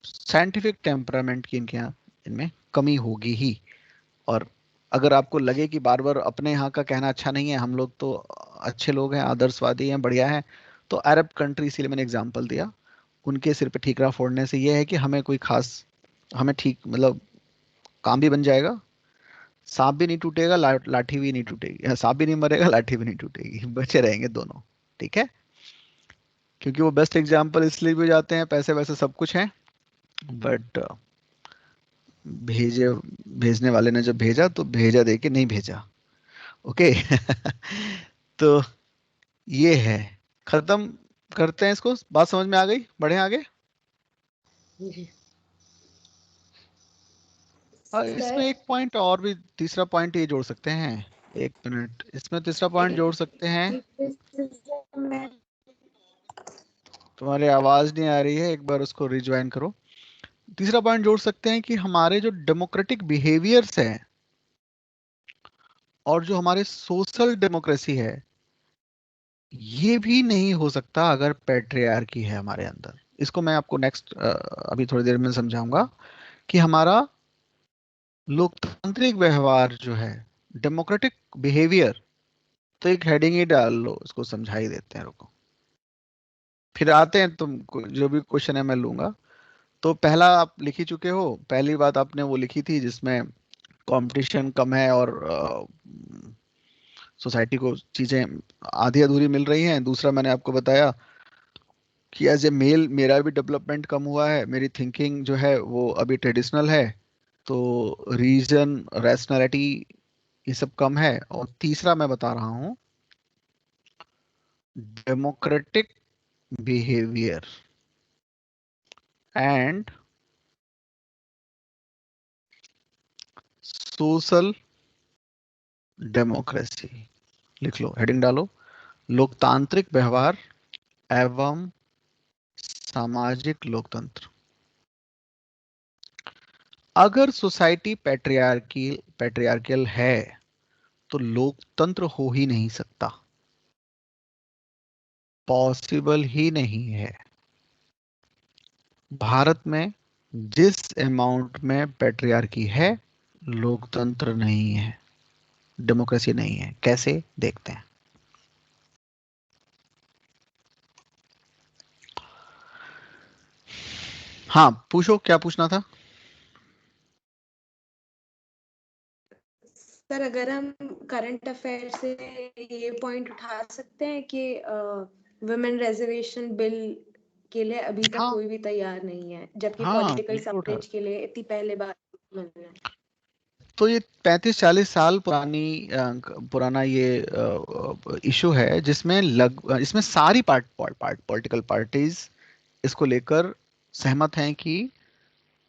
[SPEAKER 1] साइंटिफिक टेम्परामेंट की इनके यहाँ, इनमें कमी होगी ही। और अगर आपको लगे कि बार बार अपने यहाँ का कहना अच्छा नहीं है, हम लोग तो अच्छे लोग हैं, आदर्शवादी हैं, बढ़िया हैं, तो अरब कंट्री, इसीलिए मैंने एग्जांपल दिया, उनके सिर पे ठीकरा फोड़ने से ये है कि हमें कोई खास, हमें ठीक मतलब काम भी बन जाएगा, सांप भी नहीं टूटेगा, लाठी भी नहीं टूटेगी, सांप भी नहीं मरेगा, लाठी भी नहीं टूटेगी, बचे रहेंगे दोनों। ठीक है, क्योंकि वो बेस्ट एग्जाम्पल इसलिए भी हो जाते हैं, पैसे वैसे सब कुछ है, बट भेजे, भेजने वाले ने जब भेजा तो भेजा दे के नहीं भेजा। ओके। तो ये है, खत्म करते हैं इसको, बात समझ में आ गई, बढ़े आगे।
[SPEAKER 3] जी
[SPEAKER 1] हाँ, इसमें एक पॉइंट और भी, तीसरा पॉइंट ये जोड़ सकते हैं, एक मिनट, इसमें तीसरा पॉइंट जोड़ सकते हैं। तुम्हारी आवाज नहीं आ रही है, एक बार उसको रिज्वाइन करो। तीसरा पॉइंट जोड़ सकते हैं कि हमारे जो डेमोक्रेटिक बिहेवियर्स हैं और जो हमारे सोशल डेमोक्रेसी है, ये भी नहीं हो सकता अगर पैट्रियार्की है हमारे अंदर। इसको मैं आपको नेक्स्ट अभी थोड़ी देर में समझाऊंगा कि हमारा लोकतांत्रिक व्यवहार जो है, डेमोक्रेटिक बिहेवियर, तो एक हेडिंग ही डाल लो, इसको समझा ही देते हैं, रुको, फिर आते हैं, तुम जो भी क्वेश्चन है मैं लूंगा। तो पहला आप लिख ही चुके हो, पहली बात आपने वो लिखी थी जिसमें कंपटीशन कम है और सोसाइटी को चीजें आधी अधूरी मिल रही हैं। दूसरा मैंने आपको बताया कि एज ए मेल मेरा भी डेवलपमेंट कम हुआ है, मेरी थिंकिंग जो है वो अभी ट्रेडिशनल है, तो रीजन, रैशनैलिटी, ये सब कम है। और तीसरा मैं बता रहा हूँ, democratic behaviour and social democracy. लिख लो, हेडिंग डालो, लोकतांत्रिक व्यवहार एवं सामाजिक लोकतंत्र। अगर सोसाइटी पैट्रियार्कियल है तो लोकतंत्र हो ही नहीं सकता, पॉसिबल ही नहीं है। भारत में जिस अमाउंट में पैट्रियार्की है, लोकतंत्र नहीं है, डेमोक्रेसी नहीं है। कैसे, देखते हैं। हाँ, पूछो, क्या पूछना था।
[SPEAKER 5] सर अगर हम करंट अफेयर से ये पॉइंट उठा सकते हैं कि वुमेन रिजर्वेशन बिल के लिए अभी तक
[SPEAKER 1] हाँ
[SPEAKER 5] कोई भी तैयार नहीं है, जबकि
[SPEAKER 1] हाँ,
[SPEAKER 5] पॉलिटिकल
[SPEAKER 1] बिल्कुल उठा।
[SPEAKER 5] सफरेज के लिए इतनी पहले बात मिलना है।
[SPEAKER 1] तो ये 35-40 साल पुराना ये इशू है, जिसमें इसमें सारी पॉलिटिकल पार्टीज इसको लेकर सहमत हैं कि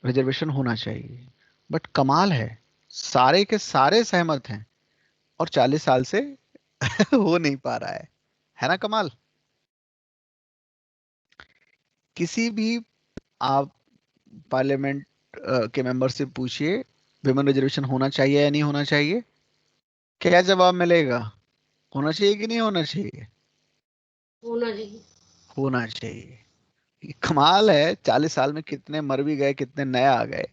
[SPEAKER 1] रिजर्वेशन होना चाहिए। बट कमाल है, सारे के सारे सहमत हैं और 40 साल से हो नहीं पा रहा है ना कमाल। किसी भी आप पार्लियामेंट के मेंबर से पूछिए, विमेन रिजर्वेशन होना चाहिए या नहीं होना चाहिए, क्या जवाब मिलेगा? होना चाहिए कि नहीं होना चाहिए?
[SPEAKER 3] होना चाहिए।
[SPEAKER 1] होना चाहिए। ये कमाल है, 40 साल में कितने मर भी गए, कितने नए आ गए,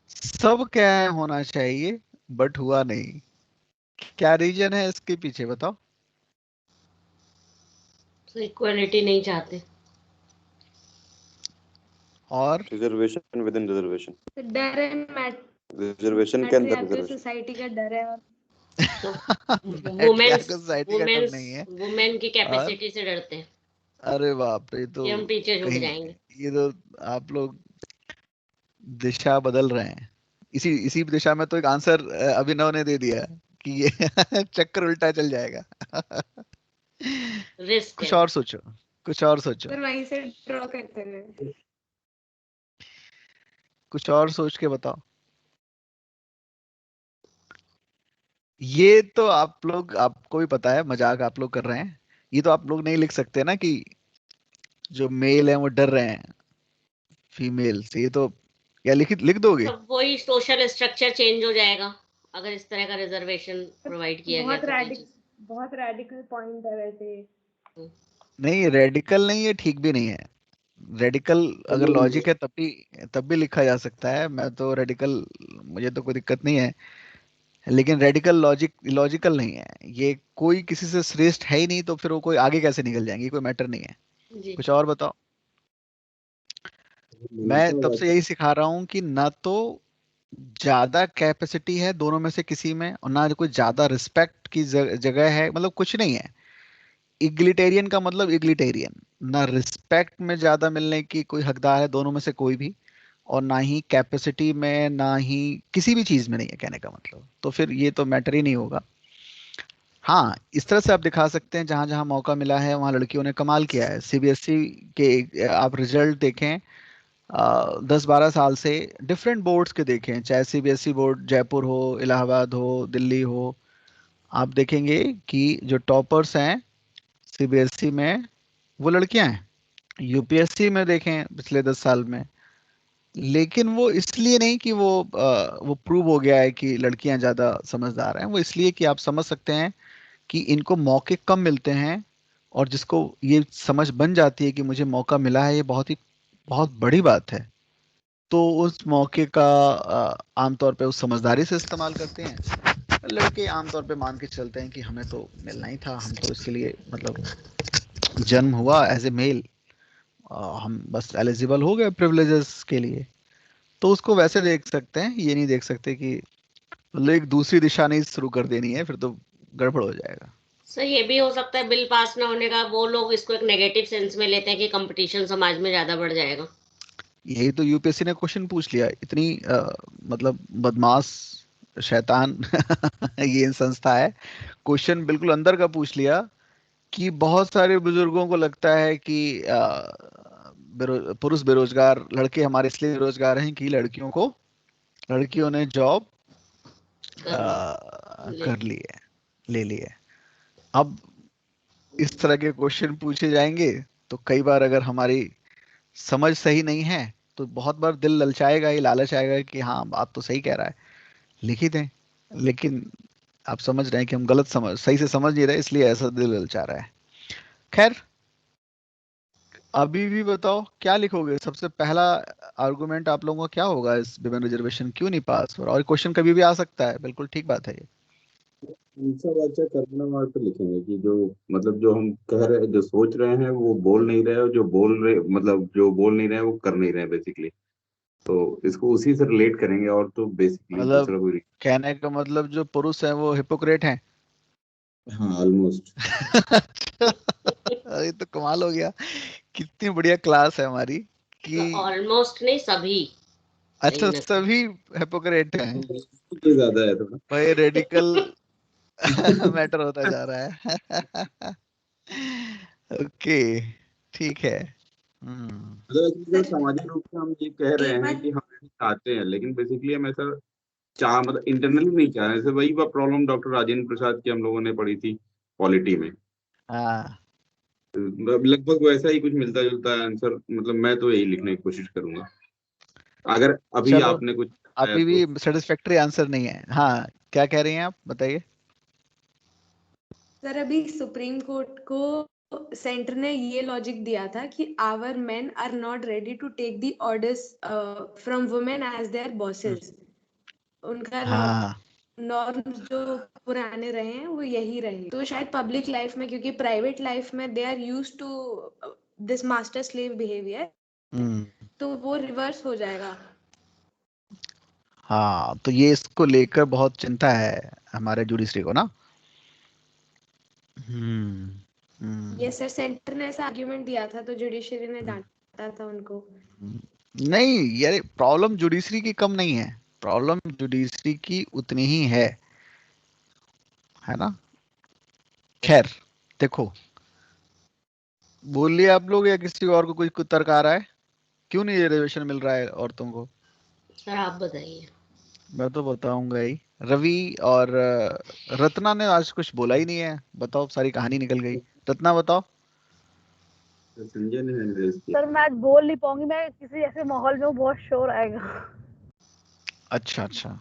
[SPEAKER 1] सब क्या है, होना चाहिए, बट हुआ नहीं। क्या रीजन है इसके पीछे, बताओ।
[SPEAKER 3] तो इक्वालिटी नहीं चाहते।
[SPEAKER 1] और
[SPEAKER 2] रिजर्वेशन विद इन रिजर्वेशन,
[SPEAKER 5] डर है,
[SPEAKER 2] रिजर्वेशन के अंदर
[SPEAKER 5] मैट्रियार्कल
[SPEAKER 2] रिजर्वेशन।
[SPEAKER 5] सोसाइटी का डर है। और
[SPEAKER 3] तो
[SPEAKER 1] पैट्रियार्कल सोसाइटी का डर नहीं है।
[SPEAKER 3] वुमेन की
[SPEAKER 1] और
[SPEAKER 3] कैपेसिटी से डरते हैं
[SPEAKER 1] अरे बाप रे, तो
[SPEAKER 3] कि हम पीछे छूट
[SPEAKER 1] कहीं,
[SPEAKER 3] जाएंगे।
[SPEAKER 1] ये तो आप लोग दिशा बदल रहे हैं। इसी इसी दिशा में तो एक आंसर अभिनव ने दे दिया कि ये चक्कर उल्टा चल जाएगा।
[SPEAKER 3] रिस्क
[SPEAKER 1] कुछ
[SPEAKER 3] है।
[SPEAKER 1] और सोचो, कुछ और सोचो,
[SPEAKER 5] सर वहीं से ड्रॉ करते हैं।
[SPEAKER 1] कुछ और सोच के बताओ। ये तो आप लोग, आपको भी पता है, मजाक आप लोग कर रहे हैं। ये तो आप लोग नहीं लिख सकते ना कि जो मेल है वो डर रहे हैं फीमेल्स, ये तो क्या लिख दोगे?
[SPEAKER 3] सब वही सोशल स्ट्रक्चर चेंज हो जाएगा अगर इस तरह का रिजर्वेशन प्रोवाइड किया गया तो।
[SPEAKER 5] बहुत रेडिकल पॉइंट है वैसे।
[SPEAKER 1] नहीं, रेडिकल नहीं है, ठीक भी नहीं है। रेडिकल अगर लॉजिक है तब भी लिखा जा सकता है। मैं तो रेडिकल, मुझे तो कोई दिक्कत नहीं है, लेकिन रेडिकल लॉजिकल नहीं है। ये कोई किसी से श्रेष्ठ है ही नहीं, तो फिर वो कोई आगे कैसे निकल जाएंगे, कोई मैटर नहीं है।
[SPEAKER 3] जी।
[SPEAKER 1] कुछ और बताओ। मैं तब से यही सिखा रहा हूँ कि ना तो ज्यादा कैपेसिटी है दोनों में से किसी में, और ना कोई ज्यादा रिस्पेक्ट की जगह है, मतलब कुछ नहीं है। इग्लिटेरियन का मतलब इग्लिटेरियन, ना रिस्पेक्ट में ज्यादा मिलने की कोई हकदार है दोनों में से कोई भी, और ना ही कैपेसिटी में, ना ही किसी भी चीज में नहीं है, कहने का मतलब। तो फिर ये तो मैटर ही नहीं होगा। हाँ, इस तरह से आप दिखा सकते हैं, जहां जहां मौका मिला है वहां लड़कियों ने कमाल किया है। सीबीएसई के आप रिजल्ट देखें, 10-12 साल से डिफरेंट बोर्ड्स के देखें, चाहे सीबीएसई बोर्ड जयपुर हो, इलाहाबाद हो, दिल्ली हो, आप देखेंगे कि जो टॉपर्स हैं सीबीएसई में वो लड़कियां हैं। यूपीएससी में देखें पिछले 10 साल में, लेकिन वो इसलिए नहीं कि वो प्रूव हो गया है कि लड़कियां ज्यादा समझदार हैं, वो इसलिए कि आप समझ सकते हैं कि इनको मौके कम मिलते हैं, और जिसको ये समझ बन जाती है कि मुझे मौका मिला है, ये बहुत बड़ी बात है, तो उस मौके का आमतौर पे उस समझदारी से इस्तेमाल करते हैं। लड़के आमतौर पे मान के चलते हैं कि हमें तो मिलना ही था, हम तो इसके लिए मतलब जन्म हुआ एज ए मेल, हम बस एलिजिबल हो गए प्रिविलेजेस के लिए। तो उसको वैसे देख सकते हैं, ये नहीं देख सकते कि मतलब एक दूसरी दिशा नहीं शुरू कर देनी है, फिर तो गड़बड़ हो जाएगा।
[SPEAKER 3] सर ये भी हो सकता है बिल पास ना होने का वो लोग इसको एक नेगेटिव सेंस में लेते हैं कि कंपटीशन समाज में ज्यादा बढ़ जाएगा।
[SPEAKER 1] यही तो यूपीएससी ने क्वेश्चन पूछ लिया, इतनी मतलब बदमाश शैतान ये संस्था है, क्वेश्चन बिल्कुल अंदर का पूछ लिया कि बहुत सारे बुजुर्गों को लगता है कि पुरुष बेरोजगार, लड़के हमारे इसलिए बेरोजगार हैं कि लड़कियों ने जॉब
[SPEAKER 3] ले।
[SPEAKER 1] कर ली है, ले ली है। अब इस तरह के क्वेश्चन पूछे जाएंगे तो कई बार अगर हमारी समझ सही नहीं है तो बहुत बार दिल ललचाएगा, ये लालच आएगा कि हाँ बात तो सही कह रहा है, लिख ही दें। लेकिन आप समझ रहे हैं कि हम सही से समझ नहीं रहे, इसलिए ऐसा दिल ललचा रहा है। खैर, अभी भी बताओ क्या लिखोगे? सबसे पहला आर्गुमेंट आप लोगों का क्या होगा? इस विमेन रिजर्वेशन क्यों नहीं पास? और क्वेश्चन कभी भी आ सकता है, बिल्कुल ठीक बात है ये।
[SPEAKER 2] सब अच्छा करना वहाँ पे लिखेंगे कि जो मतलब जो हम कह रहे जो सोच रहे हैं वो बोल नहीं रहे, और जो बोल रहे मतलब जो बोल नहीं रहे हैं वो कर नहीं रहे बेसिकली। तो इसको उसी से रिलेट करेंगे, और तो बेसिकली
[SPEAKER 1] मतलब
[SPEAKER 2] दूसरा कोई।
[SPEAKER 1] कहने का मतलब जो पुरुष हैं वो हिपोक्रेट हैं।
[SPEAKER 2] हाँ, ऑलमोस्ट।
[SPEAKER 1] अरे तो कमाल हो गया, कितनी बढ़िया क्लास है हमारी कि
[SPEAKER 3] ऑलमोस्ट नहीं, सभी कहीं
[SPEAKER 1] अच्छा
[SPEAKER 3] ना कहीं।
[SPEAKER 1] सभी हिपोक्रेट हैं।
[SPEAKER 2] ये ज्यादा है थोड़ा।
[SPEAKER 1] भाई रेडिकल मैटर होता जा रहा है। ओके, ठीक है।
[SPEAKER 2] मतलब actually जो
[SPEAKER 5] सर
[SPEAKER 2] सामाजिक रूप से हम ये कह रहे
[SPEAKER 5] एक
[SPEAKER 2] हैं
[SPEAKER 5] बार
[SPEAKER 2] कि हम ऐसे चाहते हैं, लेकिन बेसिकली हम ऐसा चाह मतलब इंटरनली नहीं चाह रहे। जैसे वही प्रॉब्लम डॉक्टर राजेंद्र प्रसाद की हम लोगों ने पढ़ी थी पॉलिटी में।
[SPEAKER 1] हाँ,
[SPEAKER 2] लगभग वैसा ही कुछ मिलता जुलता है आंसर। मतलब मैं तो यही लिखने की कोशिश करूंगा, अगर अभी
[SPEAKER 1] चलो,
[SPEAKER 2] आपने कुछ आया
[SPEAKER 1] अभी
[SPEAKER 2] तो।
[SPEAKER 1] भी सेटिस्फैक्टरी आंसर नहीं है। हाँ, क्या कह रही हैं आप, बताइए।
[SPEAKER 5] सर अभी सुप्रीम कोर्ट को सेंटर ने ये लॉजिक दिया था कि our men are not ready to take the orders from women as their bosses. उनका
[SPEAKER 1] हाँ,
[SPEAKER 5] नॉर्म्स जो पुराने रहे हैं वो यही रहे। तो शायद पब्लिक लाइफ में, क्योंकि प्राइवेट लाइफ में they are used to this master slave behaviour, तो वो रिवर्स हो जाएगा।
[SPEAKER 1] हाँ, तो ये इसको लेकर बहुत चिंता है हमारे जुडिशरी को ना। हम्म
[SPEAKER 5] ये
[SPEAKER 1] हम्म
[SPEAKER 5] सर सेंटर ने ऐसा आर्ग्यूमेंट दिया था तो जुडिशरी ने डांटा था उनको।
[SPEAKER 1] नहीं, यार प्रॉब्लम जुडिशरी की कम नहीं है, प्रॉब्लम जुडिशरी की उतनी ही है ना। खैर, देखो, बोलिए आप लोग या किसी और को कुछ तर्क आ रहा है, क्यों नहीं रिजर्वेशन मिल रहा है औरतों को?
[SPEAKER 3] सर आप बताइए।
[SPEAKER 1] मैं तो बताऊंगा ही। रवि और रत्ना ने आज कुछ बोला ही नहीं है, बताओ, सारी कहानी निकल गई। रत्ना बताओ।
[SPEAKER 2] संजय ने हैंड रेज किया।
[SPEAKER 6] सर मैं आज बोल नहीं पाऊंगी, मैं किसी ऐसे माहौल में हूँ, बहुत शोर आएगा।
[SPEAKER 1] अच्छा अच्छा,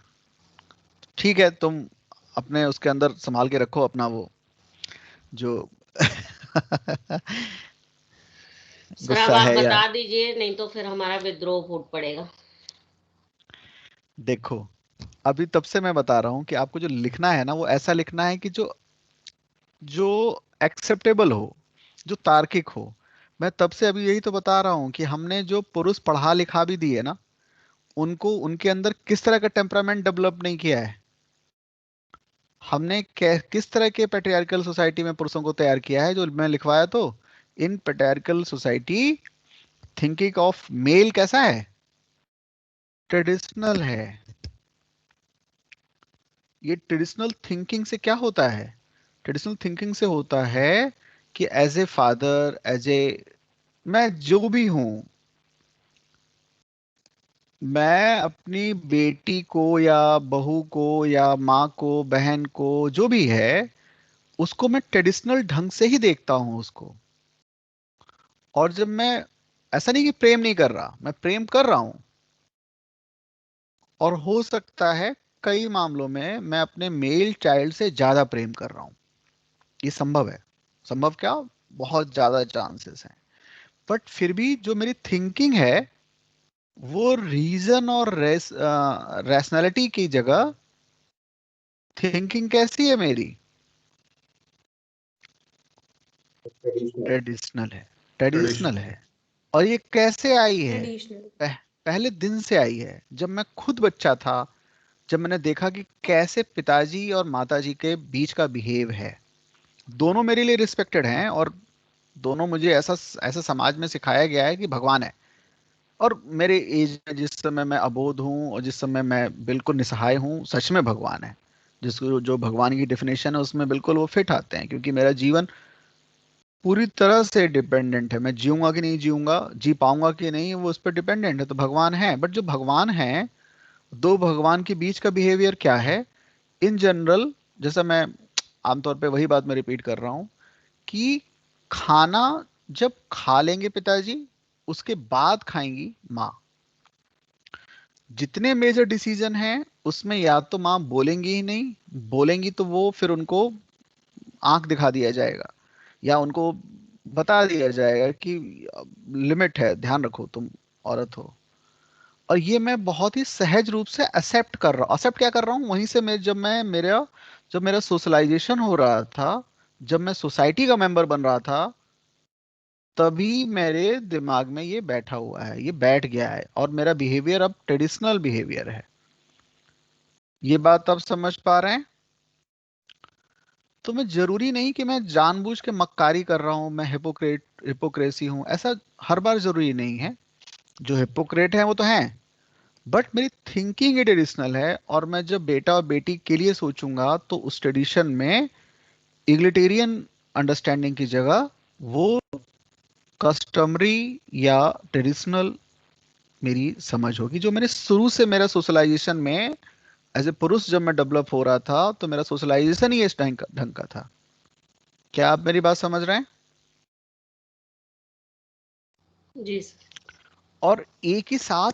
[SPEAKER 1] ठीक है, तुम अपने उसके अंदर संभाल के रखो अपना वो जो
[SPEAKER 3] सर अब
[SPEAKER 1] गुस्सा
[SPEAKER 3] आप
[SPEAKER 1] है या।
[SPEAKER 3] बता दीजिए, नहीं तो फिर हमारा विद्रोह फूट पड़ेगा।
[SPEAKER 1] देखो, अभी तब से मैं बता रहा हूं कि आपको जो लिखना है ना, वो ऐसा लिखना है कि जो जो एक्सेप्टेबल हो, जो तार्किक हो। मैं तब से अभी यही तो बता रहा हूं कि हमने जो पुरुष पढ़ा लिखा भी दिए ना, उनको उनके अंदर किस तरह का टेम्परामेंट डेवलप नहीं किया है। हमने किस तरह के पैट्रियार्कल सोसाइटी में पुरुषों को तैयार किया है, जो मैं लिखवाया तो in patriarchal society thinking of male कैसा है, ट्रेडिशनल है। ये ट्रेडिशनल थिंकिंग से क्या होता है, ट्रेडिशनल थिंकिंग से होता है कि as a father, as a, मैं जो भी हूं, मैं अपनी बेटी को या बहू को या माँ को, बहन को, जो भी है, उसको मैं ट्रेडिशनल ढंग से ही देखता हूं उसको। और जब मैं, ऐसा नहीं कि प्रेम नहीं कर रहा, मैं प्रेम कर रहा हूं, और हो सकता है कई मामलों में मैं अपने मेल चाइल्ड से ज्यादा प्रेम कर रहा हूं। ये संभव है, संभव क्या, बहुत ज्यादा चांसेस हैं। बट फिर भी जो मेरी थिंकिंग है, वो रीजन और रैशनैलिटी की जगह थिंकिंग कैसी है मेरी, ट्रेडिशनल है, ट्रेडिशनल है। और ये कैसे आई है,
[SPEAKER 5] ट्रेडिशनल।
[SPEAKER 1] पहले दिन से आई है। जब मैं खुद बच्चा था, जब मैंने देखा कि कैसे पिताजी और माताजी के बीच का बिहेव है, दोनों मेरे लिए रिस्पेक्टेड हैं, और दोनों मुझे ऐसा ऐसा समाज में सिखाया गया है कि भगवान है। और मेरे एज में, जिस समय मैं अबोध हूँ और जिस समय मैं बिल्कुल निसहाय हूँ, सच में भगवान है। जिसको जो भगवान की डेफिनेशन है उसमें बिल्कुल वो फिट आते हैं, क्योंकि मेरा जीवन पूरी तरह से डिपेंडेंट है। मैं जीऊंगा कि नहीं जीऊंगा, जी पाऊंगा कि नहीं, वो उस पर डिपेंडेंट है। तो भगवान है, बट जो भगवान है, दो भगवान के बीच का बिहेवियर क्या है इन जनरल, जैसा मैं आमतौर पे वही बात मैं रिपीट कर रहा हूँ कि खाना जब खा लेंगे पिताजी, उसके बाद खाएंगी माँ। जितने मेजर डिसीजन हैं उसमें या तो माँ बोलेंगी ही नहीं, बोलेंगी तो वो फिर उनको आंख दिखा दिया जाएगा, या उनको बता दिया जाएगा कि लिमिट है, ध्यान रखो, तुम औरत हो। और ये मैं बहुत ही सहज रूप से एक्सेप्ट कर रहा हूँ। एक्सेप्ट क्या कर रहा हूँ, वहीं से मैं जब मेरा सोशलाइजेशन हो रहा था, जब मैं सोसाइटी का मेंबर बन रहा था, तभी मेरे दिमाग में ये बैठा हुआ है, ये बैठ गया है, और मेरा बिहेवियर अब ट्रेडिशनल बिहेवियर है। ये बात आप समझ पा रहे हैं? तो मैं जरूरी नहीं कि मैं जानबूझ के मक्कारी कर रहा हूं, मैं हिपोक्रेसी हूं, ऐसा हर बार जरूरी नहीं है। जो हिपोक्रेट है वो तो है, बट मेरी थिंकिंग ट्रेडिशनल है। और मैं जब बेटा और बेटी के लिए सोचूंगा तो उस ट्रेडिशन में इग्लिटेरियन अंडरस्टैंडिंग की जगह वो कस्टमरी या ट्रेडिशनल मेरी समझ होगी, जो मेरे शुरू से मेरा सोशलाइजेशन में एज ए पुरुष जब मैं डेवलप हो रहा था, तो मेरा सोशलाइजेशन ही इस ढंग का था। क्या आप मेरी बात समझ रहे हैं?
[SPEAKER 3] जी सर।
[SPEAKER 1] और एक ही साथ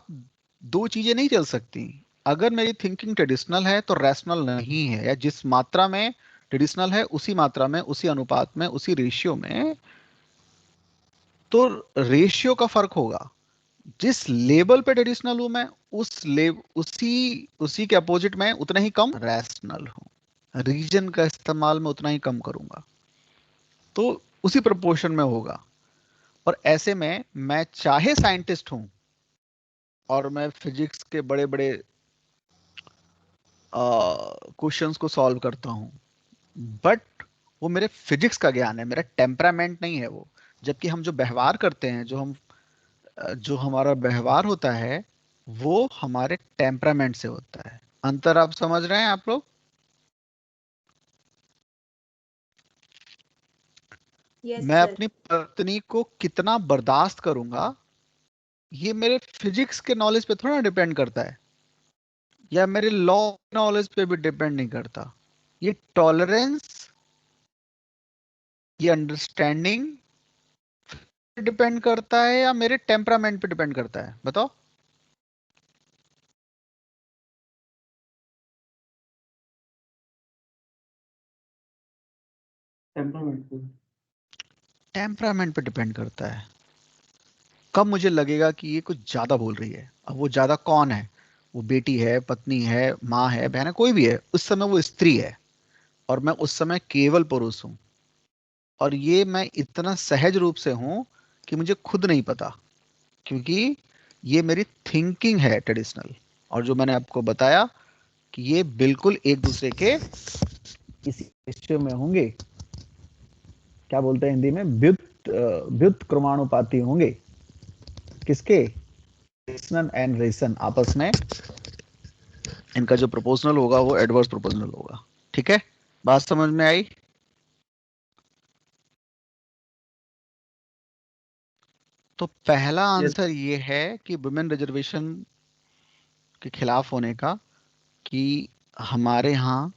[SPEAKER 1] दो चीजें नहीं चल सकती। अगर मेरी थिंकिंग ट्रेडिशनल है तो रैशनल नहीं है, या जिस मात्रा में ट्रेडिशनल है उसी मात्रा में, उसी अनुपात में, उसी रेशियो में, तो रेशियो का फर्क होगा। जिस लेवल पे ट्रेडिशनल हूं मैं, उसी उसी के अपोजिट में उतना ही कम रैशनल हूं। रीजन का इस्तेमाल मैं उतना ही कम करूंगा, तो उसी प्रोपोर्शन में होगा। और ऐसे में मैं चाहे साइंटिस्ट हूं और मैं फिजिक्स के बड़े बड़े क्वेश्चंस को सॉल्व करता हूं, बट वो मेरे फिजिक्स का ज्ञान है, मेरा टेम्परामेंट नहीं है वो। जबकि हम जो व्यवहार करते हैं, जो हमारा व्यवहार होता है, वो हमारे टेम्परामेंट से होता है। अंतर आप समझ रहे हैं आप लोग?
[SPEAKER 5] यस
[SPEAKER 1] मैं
[SPEAKER 5] सर।
[SPEAKER 1] अपनी पत्नी को कितना बर्दाश्त करूंगा, ये मेरे फिजिक्स के नॉलेज पे थोड़ा डिपेंड करता है, या मेरे लॉ नॉलेज पे भी डिपेंड नहीं करता। ये टॉलरेंस, ये अंडरस्टैंडिंग डिपेंड करता है या मेरे टेम्परामेंट पे डिपेंड करता है, बताओ। टेम्परामेंट पे डिपेंड करता है। कब मुझे लगेगा कि ये कुछ ज्यादा बोल रही है। अब वो ज्यादा कौन है? वो बेटी है, पत्नी है, माँ है, बहन है, कोई भी है। उस समय वो स्त्री है और मैं उस समय केवल पुरुष हूं। और ये मैं इतना सहज रूप से हूं कि मुझे खुद नहीं पता, क्योंकि ये मेरी थिंकिंग है ट्रेडिशनल। और जो मैंने आपको बताया कि ये बिल्कुल एक दूसरे के इसी रेशियो में होंगे। क्या बोलते हैं हिंदी में, व्युत क्रमानुपाती होंगे। किसके? रेशनल एंड रेशन आपस में, इनका जो प्रोपोर्शनल होगा वो एडवर्स प्रोपोर्शनल होगा। ठीक है, बात समझ में आई? तो पहला आंसर ये है कि वुमेन रिजर्वेशन के खिलाफ होने का, कि हमारे यहाँ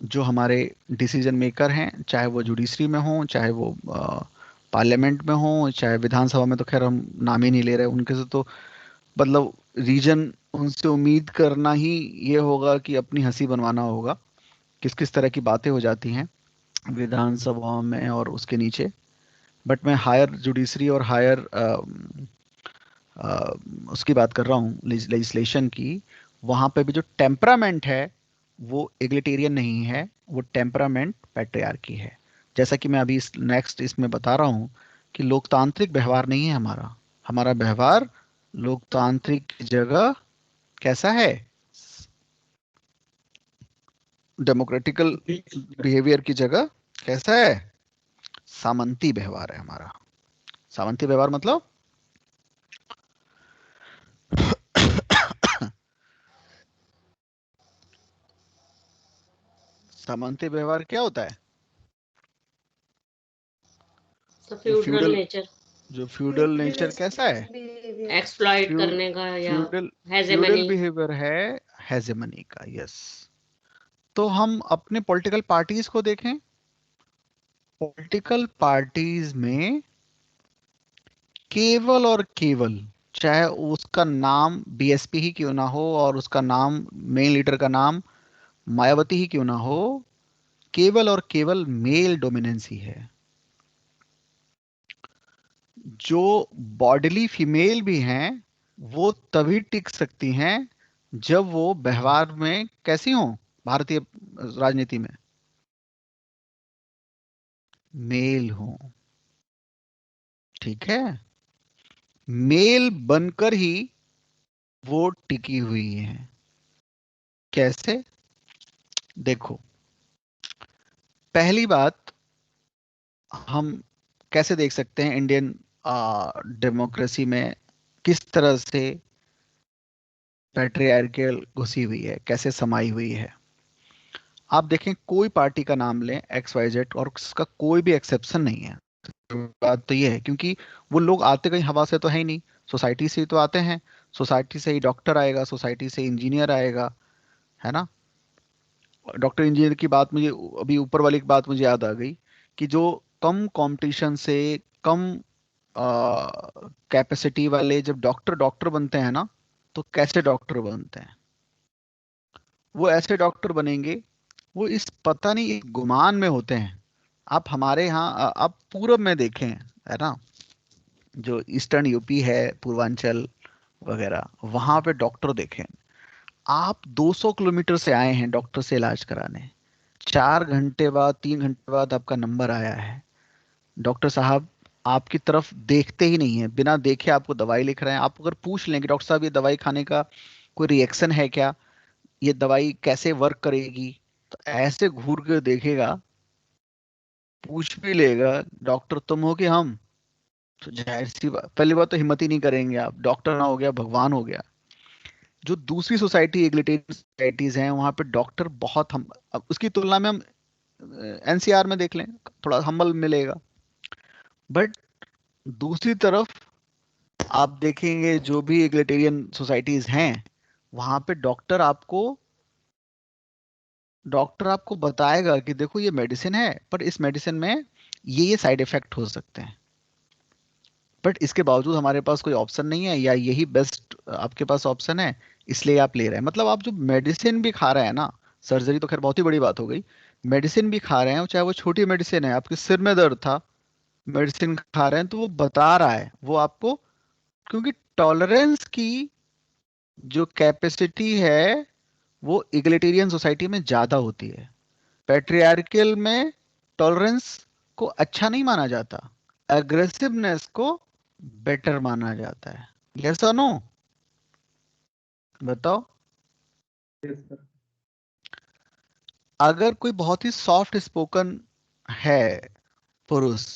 [SPEAKER 1] जो हमारे डिसीजन मेकर हैं, चाहे वो जुडिशरी में हो, चाहे वो पार्लियामेंट में हो, चाहे विधानसभा में, तो खैर हम नाम ही नहीं ले रहे उनके से, तो मतलब रीजन उनसे उम्मीद करना ही ये होगा कि अपनी हंसी बनवाना होगा। किस किस तरह की बातें हो जाती हैं विधानसभा में और उसके नीचे। बट मैं हायर जुडिशरी और हायर उसकी बात कर रहा हूँ, लेजिस्लेशन की। वहाँ पे भी जो टेम्परामेंट है वो एग्लिटेरियन नहीं है, वो टेम्परामेंट पैट्रियार्की है। जैसा कि मैं अभी नेक्स्ट इसमें बता रहा हूँ कि लोकतांत्रिक व्यवहार नहीं है हमारा। हमारा व्यवहार लोकतांत्रिक की जगह कैसा है? डेमोक्रेटिकल बिहेवियर की जगह कैसा है? सामंती व्यवहार है हमारा। सामंती व्यवहार मतलब सामंती व्यवहार क्या होता है? जो
[SPEAKER 3] फ्यूडल
[SPEAKER 1] फ्यूडल
[SPEAKER 3] नेचर,
[SPEAKER 1] जो फ्यूडल नेचर कैसा है?
[SPEAKER 3] एक्सप्लॉइट करने का या
[SPEAKER 1] फ्यूडल फ्यूडल
[SPEAKER 3] हेजेमनी।
[SPEAKER 1] बिहेवियर है, हेजेमनी का। यस। तो हम अपने पॉलिटिकल पार्टीज को देखें। पॉलिटिकल पार्टीज में केवल और केवल, चाहे उसका नाम बीएसपी ही क्यों ना हो और उसका नाम, मेन लीडर का नाम मायावती ही क्यों ना हो, केवल और केवल मेल डोमिनेंस ही है। जो बॉडीली फीमेल भी हैं वो तभी टिक सकती हैं जब वो व्यवहार में कैसी हो? भारतीय राजनीति में मेल हो। ठीक है, मेल बनकर ही वो टिकी हुई है। कैसे? देखो, पहली बात, हम कैसे देख सकते हैं इंडियन डेमोक्रेसी में किस तरह से पैट्रियार्कल घुसी हुई है, कैसे समाई हुई है। आप देखें, कोई पार्टी का नाम लें XYZ और उसका कोई भी एक्सेप्शन नहीं है। बात तो ये है क्योंकि वो लोग आते कहीं हवा से तो है ही नहीं, सोसाइटी से ही तो आते हैं। सोसाइटी से ही डॉक्टर आएगा, सोसाइटी से इंजीनियर आएगा, है ना। डॉक्टर इंजीनियर की बात मुझे अभी ऊपर वाली की बात मुझे याद आ गई कि जो कम कंपटीशन से, कम कैपेसिटी वाले जब डॉक्टर डॉक्टर बनते हैं ना, तो कैसे डॉक्टर बनते हैं? वो ऐसे डॉक्टर बनेंगे, वो इस पता नहीं एक गुमान में होते हैं। आप हमारे यहाँ आप पूरब में देखें, है ना, जो ईस्टर्न यूपी है, पूर्वांचल वगैरह, वहां पे डॉक्टर देखें। आप 200 किलोमीटर से आए हैं डॉक्टर से इलाज कराने, 4 घंटे बाद, 3 घंटे बाद आपका नंबर आया है। डॉक्टर साहब आपकी तरफ देखते ही नहीं है, बिना देखे आपको दवाई लिख रहे हैं। आप अगर पूछ लेंगे डॉक्टर साहब ये दवाई खाने का कोई रिएक्शन है क्या, ये दवाई कैसे वर्क करेगी, तो ऐसे घूर के देखेगा, पूछ भी लेगा डॉक्टर तुम हो कि हम। तो जाहिर सी बात, पहली बात तो हिम्मत ही नहीं करेंगे आप, डॉक्टर ना हो गया भगवान हो गया। जो दूसरी सोसाइटी, एग्लिटेरियन सोसाइटीज हैं, वहां पे डॉक्टर बहुत, हम अब उसकी तुलना में हम एनसीआर में देख लें, थोड़ा हम्बल मिलेगा। बट दूसरी तरफ आप देखेंगे जो भी एग्लिटेरियन सोसाइटीज हैं, वहां पे डॉक्टर आपको बताएगा कि देखो ये मेडिसिन है, पर इस मेडिसिन में ये साइड इफेक्ट हो सकते हैं। बट इसके बावजूद हमारे पास कोई ऑप्शन नहीं है, या यही बेस्ट आपके पास ऑप्शन है, इसलिए आप ले रहे हैं। मतलब आप जो मेडिसिन भी खा रहे हैं ना, सर्जरी तो खैर बहुत ही बड़ी बात हो गई, मेडिसिन भी खा रहे हैं, चाहे वो छोटी मेडिसिन है, आपके सिर में दर्द था, मेडिसिन खा रहे हैं, तो वो बता रहा है वो आपको, क्योंकि टॉलरेंस की जो कैपेसिटी है वो इगलिटेरियन सोसाइटी में ज्यादा होती है। पैट्रियार्कल में टॉलरेंस को अच्छा नहीं माना जाता, एग्रेसिवनेस को बेटर माना जाता है। यस और नो, बताओ।
[SPEAKER 4] Yes, sir.
[SPEAKER 1] अगर कोई बहुत ही सॉफ्ट स्पोकन है पुरुष,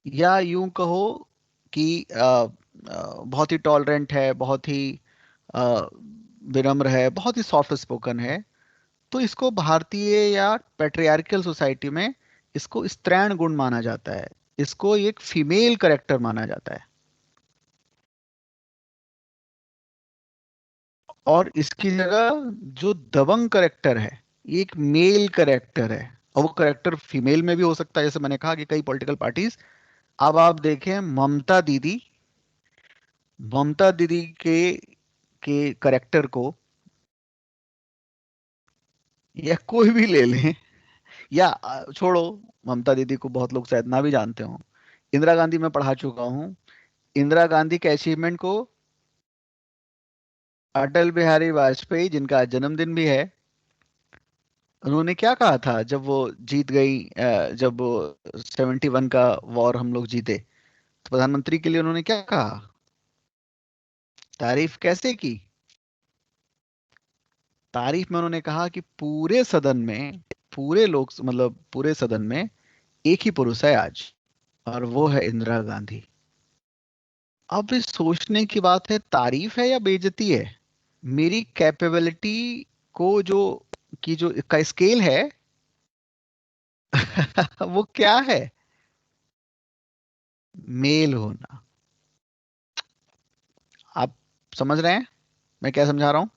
[SPEAKER 1] या यूं कहो कि बहुत ही टॉलरेंट है, बहुत ही अ, विनम्र है, बहुत ही सॉफ्ट स्पोकन है, तो इसको भारतीय या पैट्रियार्कल सोसाइटी में इसको स्त्रैण गुण माना जाता है, इसको एक फीमेल करेक्टर माना जाता है। और इसकी जगह जो दबंग करेक्टर है, ये एक मेल करेक्टर है, और वो करेक्टर फीमेल में भी हो सकता है। जैसे मैंने कहा कि कई पॉलिटिकल पार्टीज, अब आप देखें ममता दीदी के करेक्टर को, या कोई भी ले लें, या छोड़ो, ममता दीदी को बहुत लोग शायद ना भी जानते हो, इंदिरा गांधी मैं पढ़ा चुका हूं। इंदिरा गांधी के अचीवमेंट को अटल बिहारी वाजपेयी, जिनका आज जन्मदिन भी है, उन्होंने क्या कहा था जब वो जीत गई, जब वो 71 का वॉर हम लोग जीते, तो प्रधानमंत्री के लिए उन्होंने क्या कहा, तारीफ कैसे की? तारीफ में उन्होंने कहा कि पूरे सदन में, पूरे लोग, मतलब पूरे सदन में एक ही पुरुष है आज, और वो है इंदिरा गांधी। अब इस सोचने की बात है, तारीफ है या बेइज्जती है? मेरी कैपेबिलिटी को जो का स्केल है वो क्या है? मेल होना। आप समझ रहे हैं मैं क्या समझा रहा हूं?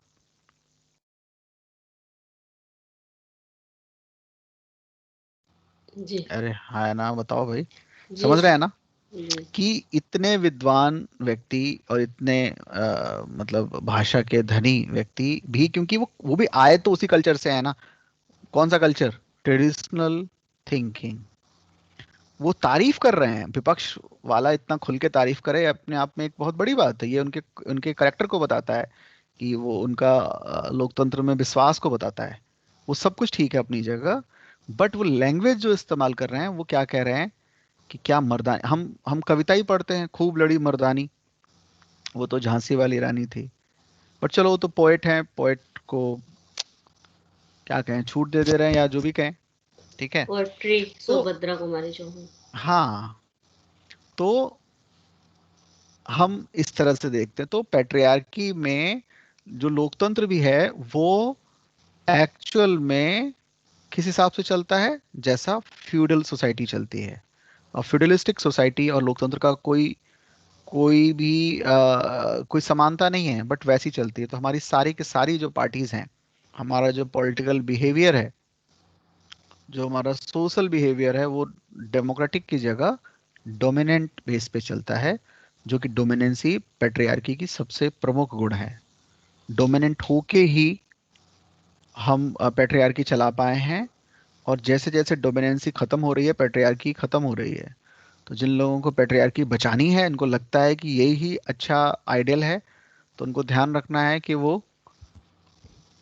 [SPEAKER 3] जी
[SPEAKER 1] अरे हाँ ना, बताओ भाई,
[SPEAKER 3] जी
[SPEAKER 1] समझ रहे हैं ना
[SPEAKER 3] जी
[SPEAKER 1] कि इतने विद्वान व्यक्ति और इतने मतलब भाषा के धनी व्यक्ति भी, क्योंकि वो भी आए तो उसी कल्चर से है ना। कौन सा कल्चर? Traditional thinking. वो तारीफ कर रहे हैं, विपक्ष वाला इतना खुल के तारीफ करे, अपने आप में एक बहुत बड़ी बात है। ये उनके उनके करेक्टर को बताता है, कि वो उनका लोकतंत्र में विश्वास को बताता है। वो सब कुछ ठीक है अपनी जगह, बट वो लैंग्वेज जो इस्तेमाल कर रहे हैं, वो क्या कह रहे हैं कि क्या मर्दानी, हम कविता ही पढ़ते हैं, खूब लड़ी मर्दानी, वो तो झांसी वाली रानी थी। बट चलो, वो तो पोएट हैं, पोएट को क्या कहें, छूट दे रहे हैं, या जो भी कहें, ठीक है।
[SPEAKER 3] पोएट्री
[SPEAKER 1] तो
[SPEAKER 3] सुभद्रा कुमारी चौहान।
[SPEAKER 1] हाँ, तो हम इस तरह से देखते हैं, तो पैट्रियार्की में जो लोकतंत्र भी है, वो एक्चुअल में किस हिसाब से चलता है, जैसा फ्यूडल सोसाइटी चलती है। और फ्यूडलिस्टिक सोसाइटी और लोकतंत्र का कोई कोई भी कोई समानता नहीं है, बट वैसी चलती है। तो हमारी सारी की सारी जो पार्टीज हैं, हमारा जो पॉलिटिकल बिहेवियर है, जो हमारा सोशल बिहेवियर है, वो डेमोक्रेटिक की जगह डोमिनेंट बेस पे चलता है, जो कि डोमिनेंसी पैट्रियार्की की सबसे प्रमुख गुण है। डोमिनेंट होके ही हम पैट्रियार्की चला पाए हैं, और जैसे जैसे डोमिनेंसी खत्म हो रही है, पैट्रियार्की खत्म हो रही है। तो जिन लोगों को पैट्रियार्की बचानी है, इनको लगता है कि यही ही अच्छा आइडियल है, तो उनको ध्यान रखना है कि वो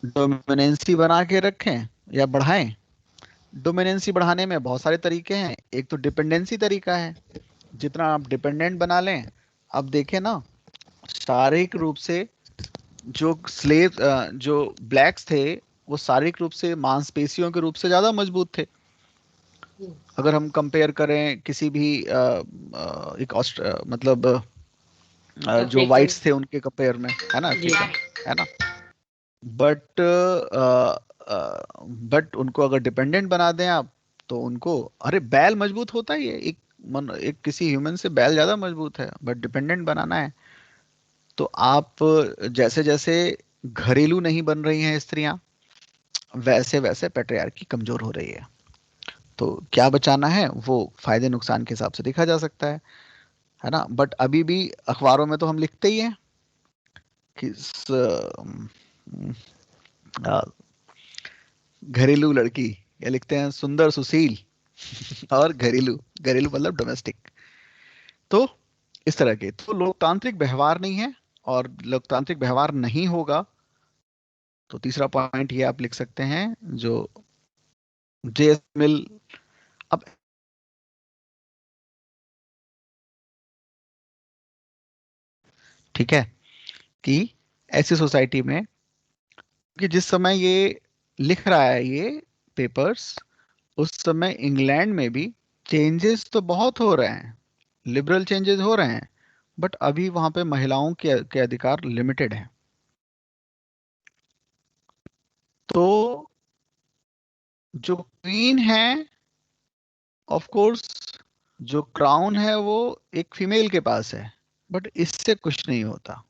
[SPEAKER 1] डोमिनेंसी बना के रखें या बढ़ाएं। डोमिनेंसी बढ़ाने में बहुत सारे तरीके हैं। एक तो डिपेंडेंसी तरीका है, जितना आप डिपेंडेंट बना लें। अब देखें ना, शारीरिक रूप से जो स्लेव, जो ब्लैक्स थे, वो शारीरिक रूप से मांसपेशियों के रूप से ज्यादा मजबूत थे। अगर हम कंपेयर करें किसी भी एक मतलब जो
[SPEAKER 3] अफ्रीकन।
[SPEAKER 1] वाइट्स थे उनके कंपेयर में, है ना,
[SPEAKER 3] जी
[SPEAKER 1] अफ्रीकन, है ना। बट उनको अगर डिपेंडेंट बना दें आप, तो उनको, अरे बैल मजबूत होता ही है, एक किसी ह्यूमन से बैल ज्यादा मजबूत है, बट डिपेंडेंट बनाना है। तो आप जैसे जैसे घरेलू नहीं बन रही हैं स्त्रियां, वैसे वैसे पैट्रियार्की कमजोर हो रही है। तो क्या बचाना है, वो फायदे नुकसान के हिसाब से देखा जा सकता है है ना। बट अभी भी अखबारों में तो हम लिखते ही हैं कि आ, घरेलू लड़की, या लिखते हैं सुंदर सुशील और घरेलू, घरेलू मतलब डोमेस्टिक। तो इस तरह के तो लोकतांत्रिक व्यवहार नहीं है, और लोकतांत्रिक व्यवहार नहीं होगा तो तीसरा पॉइंट ये आप लिख सकते हैं जो जेएस मिल। अब ठीक है कि ऐसी सोसाइटी में कि जिस समय ये लिख रहा है ये पेपर्स, उस समय इंग्लैंड में भी चेंजेस तो बहुत हो रहे हैं, लिबरल चेंजेस हो रहे हैं, बट अभी वहां पे महिलाओं के अधिकार लिमिटेड हैं। तो जो क्वीन है, ऑफ कोर्स जो क्राउन है वो एक फीमेल के पास है, बट इससे कुछ नहीं होता।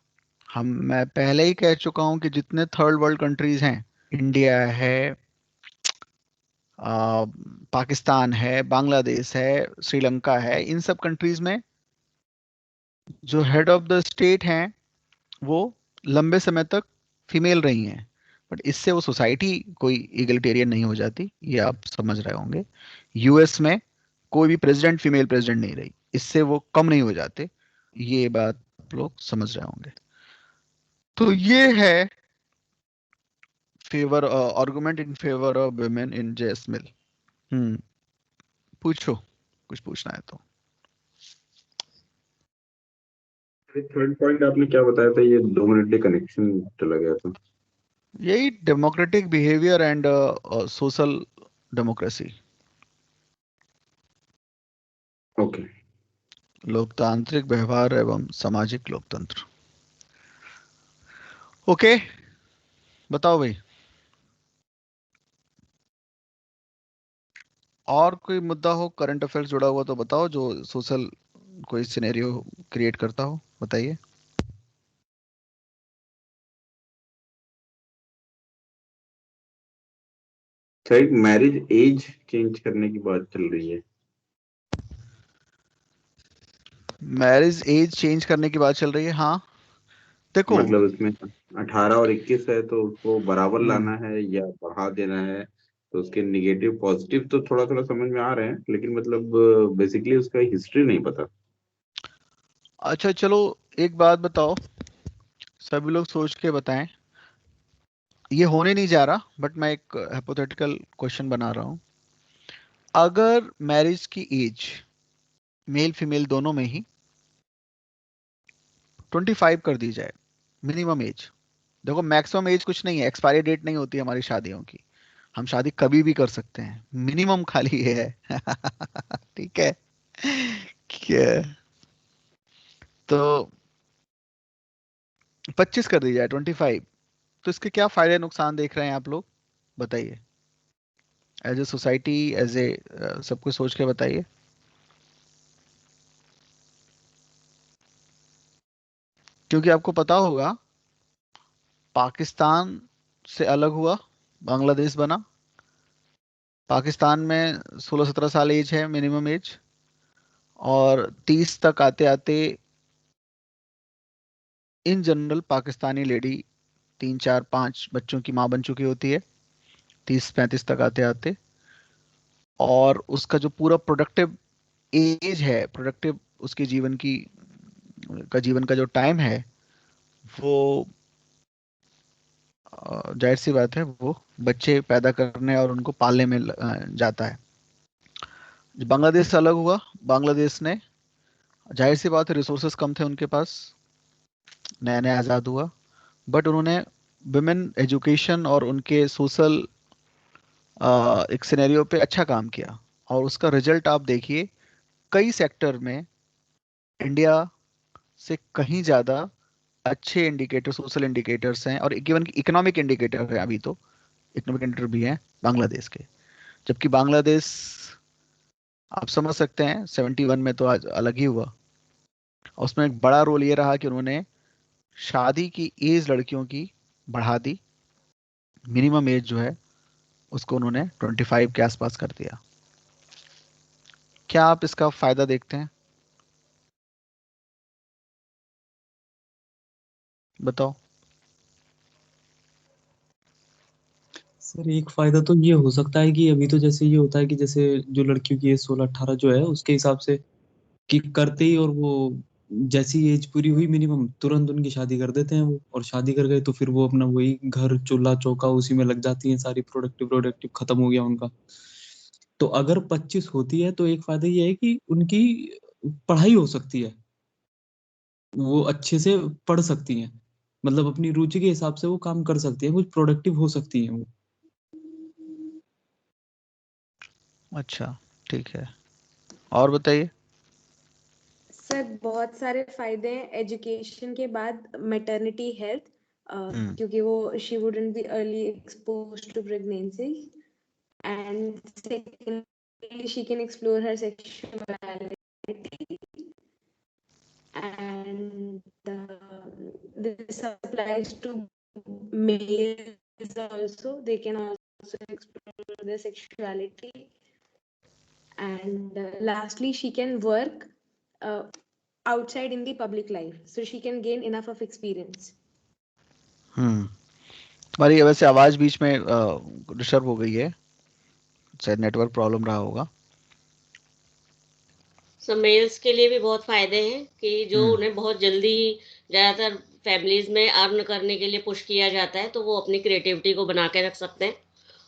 [SPEAKER 1] मैं पहले ही कह चुका हूं कि जितने थर्ड वर्ल्ड कंट्रीज हैं, इंडिया है, पाकिस्तान है, बांग्लादेश है, श्रीलंका है, इन सब कंट्रीज में जो हेड ऑफ द स्टेट हैं वो लंबे समय तक फीमेल रही हैं, बट इससे वो सोसाइटी कोई इगलिटेरियन नहीं हो जाती, ये आप समझ रहे होंगे। यूएस में कोई भी प्रेसिडेंट फीमेल प्रेसिडेंट नहीं रही, इससे वो कम नहीं हो जाते, ये बात आप लोग समझ रहे होंगे। तो ये है favour argument in favour of women in J S Mill. पूछो, कुछ पूछना है तो।
[SPEAKER 2] थर्ड पॉइंट आपने क्या बताया था, ये 2 मिनट के कनेक्शन चला गया था।
[SPEAKER 1] यही democratic behaviour and social democracy,
[SPEAKER 2] okay.
[SPEAKER 1] लोकतांत्रिक व्यवहार एवं सामाजिक लोकतंत्र। ओके, बताओ भाई, और कोई मुद्दा हो करंट अफेयर्स जुड़ा हुआ तो बताओ, जो सोशल कोई सिनेरियो क्रिएट करता हो, बताइए।
[SPEAKER 2] एक मैरिज एज चेंज करने की बात चल रही है।
[SPEAKER 1] मैरिज एज चेंज करने की बात चल रही है, हाँ। देखो,
[SPEAKER 2] मतलब इसमें 18 और 21 है तो उसको बराबर
[SPEAKER 1] हम्म,
[SPEAKER 2] लाना है या बढ़ा देना है, तो उसके निगेटिव पॉजिटिव तो थोड़ा थोड़ा समझ में आ रहे हैं, लेकिन मतलब बेसिकली उसका हिस्ट्री नहीं पता।
[SPEAKER 1] अच्छा चलो, एक बात बताओ, सभी लोग सोच के बताएं, ये होने नहीं जा रहा बट मैं एक हाइपोथेटिकल क्वेश्चन बना रहा हूं। अगर मैरिज की एज मेल फीमेल दोनों में ही 25 कर दी जाए, मिनिमम एज। देखो मैक्सिमम एज कुछ नहीं है, एक्सपायरी डेट नहीं होती हमारी शादियों की, हम शादी कभी भी कर सकते हैं, मिनिमम खाली ये है ठीक है क्या? तो 25 कर दी जाए, 25, तो इसके क्या फायदे नुकसान देख रहे हैं आप लोग, बताइए। As a society, as a सब कुछ सोच के बताइए। क्योंकि आपको पता होगा, पाकिस्तान से अलग हुआ, बांग्लादेश बना। पाकिस्तान में 16-17 साल एज है मिनिमम एज, और 30 तक आते आते इन जनरल पाकिस्तानी लेडी 3-4-5 बच्चों की माँ बन चुकी होती है, 30-35 तक आते आते। और उसका जो पूरा प्रोडक्टिव एज है, प्रोडक्टिव उसके जीवन का जो टाइम है, वो जाहिर सी बात है वो बच्चे पैदा करने और उनको पालने में जाता है। जब बांग्लादेश से अलग हुआ, बांग्लादेश ने, जाहिर सी बात है रिसोर्सेस कम थे उनके पास, नया नया आज़ाद हुआ, बट उन्होंने वुमेन एजुकेशन और उनके सोशल एक सिनेरियो पे अच्छा काम किया, और उसका रिजल्ट आप देखिए, कई सेक्टर में इंडिया से कहीं ज़्यादा अच्छे इंडिकेटर, सोशल इंडिकेटर्स हैं, और इवन इकोनॉमिक इंडिकेटर है, अभी तो इकोनॉमिक इंडिकेटर भी हैं बांग्लादेश के। जबकि बांग्लादेश, आप समझ सकते हैं 71 में तो आज अलग ही हुआ, और उसमें एक बड़ा रोल ये रहा कि उन्होंने शादी की एज लड़कियों की बढ़ा दी, मिनिमम एज जो है उसको उन्होंने 25 के आसपास कर दिया। क्या आप इसका फायदा देखते हैं? बताओ।
[SPEAKER 7] सर एक फायदा तो ये हो सकता है कि अभी तो जैसे ये होता है कि जैसे जो लड़कियों की एज 16-18 जो है उसके हिसाब से कि करते ही, और वो जैसी एज पूरी हुई मिनिमम तुरंत उनकी शादी कर देते हैं वो, और शादी कर गए तो फिर वो अपना वही घर चूल्हा चौका उसी में लग जाती हैं, सारी प्रोडक्टिव प्रोडक्टिव खत्म हो गया उनका। तो अगर 25 होती है तो एक फायदा ये है कि उनकी पढ़ाई हो सकती है, वो अच्छे से पढ़ सकती हैं, मतलब अपनी रुचि के हिसाब से वो काम कर सकती हैं, कुछ प्रोडक्टिव हो सकती हैं वो।
[SPEAKER 1] अच्छा, ठीक है, और बताइए।
[SPEAKER 5] सर बहुत सारे फायदे हैं एजुकेशन के बाद। मैटरनिटी हेल्थ, क्योंकि वो she wouldn't be early exposed to pregnancy, and secondly she can explore her sexuality, and this applies to males also. They can also explore their sexuality, and lastly she can work outside in the public life, so she can gain enough of experience.
[SPEAKER 1] तुम्हारी वैसे आवाज बीच में disturb हो गई है, शायद network problem रहा होगा।
[SPEAKER 3] सो मेल्स के लिए भी बहुत फायदे हैं कि जो उन्हें बहुत जल्दी, ज़्यादातर फैमिलीज में अर्न करने के लिए पुश किया जाता है, तो वो अपनी क्रिएटिविटी को बना के रख सकते हैं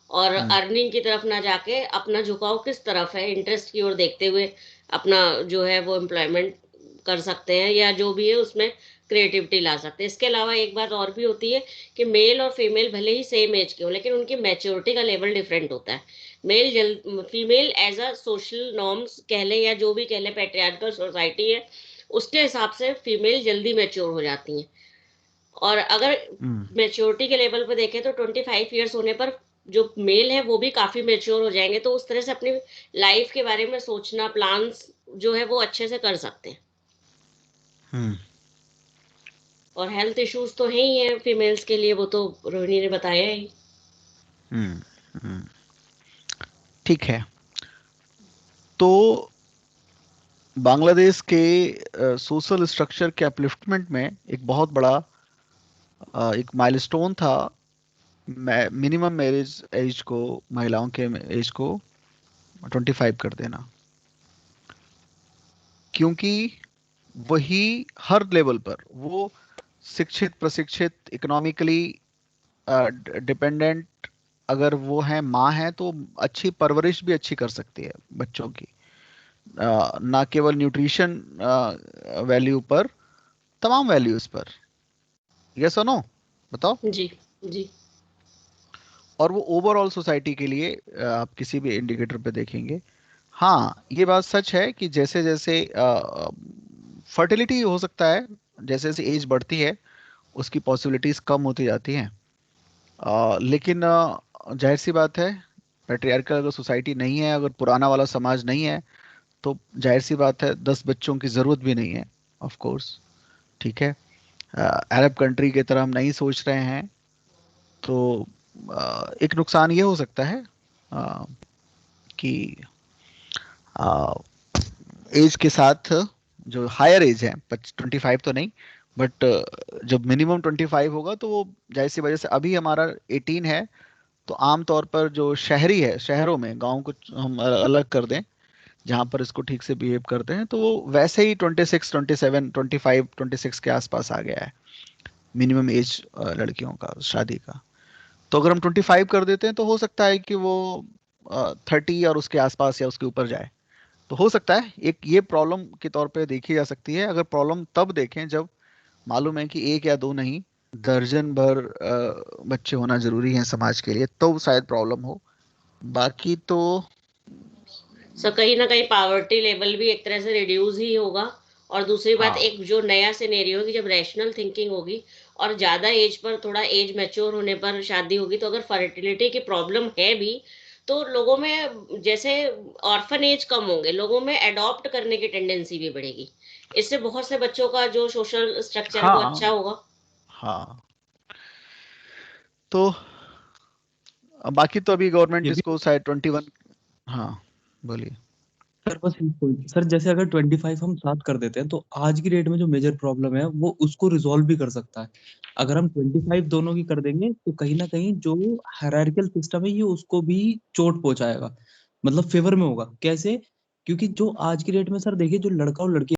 [SPEAKER 3] और अर्निंग की तरफ ना जाके अपना झुकाव किस तरफ है, इंटरेस्ट की ओर देखते हुए अपना जो है वो एम्प्लॉयमेंट कर सकते हैं या जो भी है उसमें क्रिएटिविटी ला सकते हैं। इसके अलावा एक बात और भी होती है कि मेल और फीमेल भले ही सेम एज के हो, लेकिन उनकी मैच्योरिटी का लेवल डिफरेंट होता है। Female as a social norms कह लें या जो भी कह लें, पैट्रियार्कल सोसाइटी है उसके हिसाब से फीमेल जल्दी मैच्योर हो जाती हैं। और अगर मैच्योरिटी के लेवल पर देखें तो 25 ईयर्स होने पर जो मेल है वो भी काफी मैच्योर हो जाएंगे, तो उस तरह से अपनी लाइफ के बारे में सोचना, प्लान्स जो है वो अच्छे से कर सकते हैं। और हेल्थ इश्यूज तो है ही है फीमेल्स के लिए, वो तो रोहिणी ने बताया ही।
[SPEAKER 1] ठीक है, तो बांग्लादेश के सोशल स्ट्रक्चर के अपलिफ्टमेंट में एक बहुत बड़ा एक माइलस्टोन था मिनिमम मैरिज एज को, महिलाओं के एज को 25 कर देना, क्योंकि वही हर लेवल पर वो शिक्षित, प्रशिक्षित, इकोनॉमिकली डिपेंडेंट अगर वो है, माँ है, तो अच्छी परवरिश भी अच्छी कर सकती है बच्चों की, ना केवल न्यूट्रिशन वैल्यू पर, तमाम वैल्यूज पर। यस और नो, बताओ।
[SPEAKER 3] जी जी।
[SPEAKER 1] और वो ओवरऑल सोसाइटी के लिए आप किसी भी इंडिकेटर पे देखेंगे, हाँ ये बात सच है कि जैसे जैसे फर्टिलिटी हो सकता है, जैसे जैसे एज बढ़ती है उसकी पॉसिबिलिटीज कम होती जाती हैं, लेकिन जाहिर सी बात है, पैट्रियार्कल अगर सोसाइटी नहीं है, अगर पुराना वाला समाज नहीं है, तो जाहिर सी बात है 10 बच्चों की ज़रूरत भी नहीं है, ऑफ कोर्स। ठीक है, अरब कंट्री की तरह हम नहीं सोच रहे हैं, तो एक नुकसान ये हो सकता है कि एज के साथ जो हायर एज है, 25 तो नहीं, बट जब मिनिमम 25 होगा तो वो जाहिर सी वजह से, अभी हमारा 18 है, तो आमतौर पर जो शहरी है, शहरों में, गांव को हम अलग कर दें, जहाँ पर इसको ठीक से बिहेव करते हैं, तो वो वैसे ही 26, 27, 25, 26 के आसपास आ गया है मिनिमम एज लड़कियों का शादी का। तो अगर हम 25 कर देते हैं तो हो सकता है कि वो 30 और उसके आसपास या उसके ऊपर जाए, तो हो सकता है एक ये प्रॉब्लम के तौर पे देखी जा सकती है। अगर प्रॉब्लम तब देखें जब मालूम है कि एक या दो नहीं, दर्जन भर बच्चे होना जरूरी है समाज के लिए, तो शायद प्रॉब्लम हो, बाकी तो
[SPEAKER 3] सो कहीं ना कहीं पावर्टी लेवल भी एक तरह से रिड्यूस ही होगा। और दूसरी बात,
[SPEAKER 1] हाँ।
[SPEAKER 3] एक जो नया सिनेरियो होगी जब रैशनल थिंकिंग होगी और ज्यादा एज पर, थोड़ा एज मैच्योर होने पर शादी होगी, तो अगर फर्टिलिटी की प्रॉब्लम है भी तो लोगों में जैसे ऑर्फन एज कम होंगे, लोगों में अडॉप्ट करने की टेंडेंसी भी बढ़ेगी। इससे बहुत से बच्चों का जो सोशल स्ट्रक्चर है वो अच्छा
[SPEAKER 1] हाँ।
[SPEAKER 3] होगा।
[SPEAKER 1] हाँ, तो बाकी तो अभी गवर्नमेंट
[SPEAKER 7] ये भी
[SPEAKER 1] जिसको शायद 21। हाँ, बोलिए।
[SPEAKER 7] सर बस एक पॉइंट सर, जैसे अगर 25 हम 7 कर देते हैं तो आज की डेट में जो मेजर प्रॉब्लम है वो उसको रिजॉल्व भी कर सकता है। अगर हम 25 दोनों की कर देंगे तो कहीं ना कहीं जो हायरार्कियल सिस्टम है ये उसको भी चोट पहुंचाएगा, मतलब फेवर में होगा। कैसे? क्योंकि जो आज की डेट में सर देखिए, जो लड़का और लड़की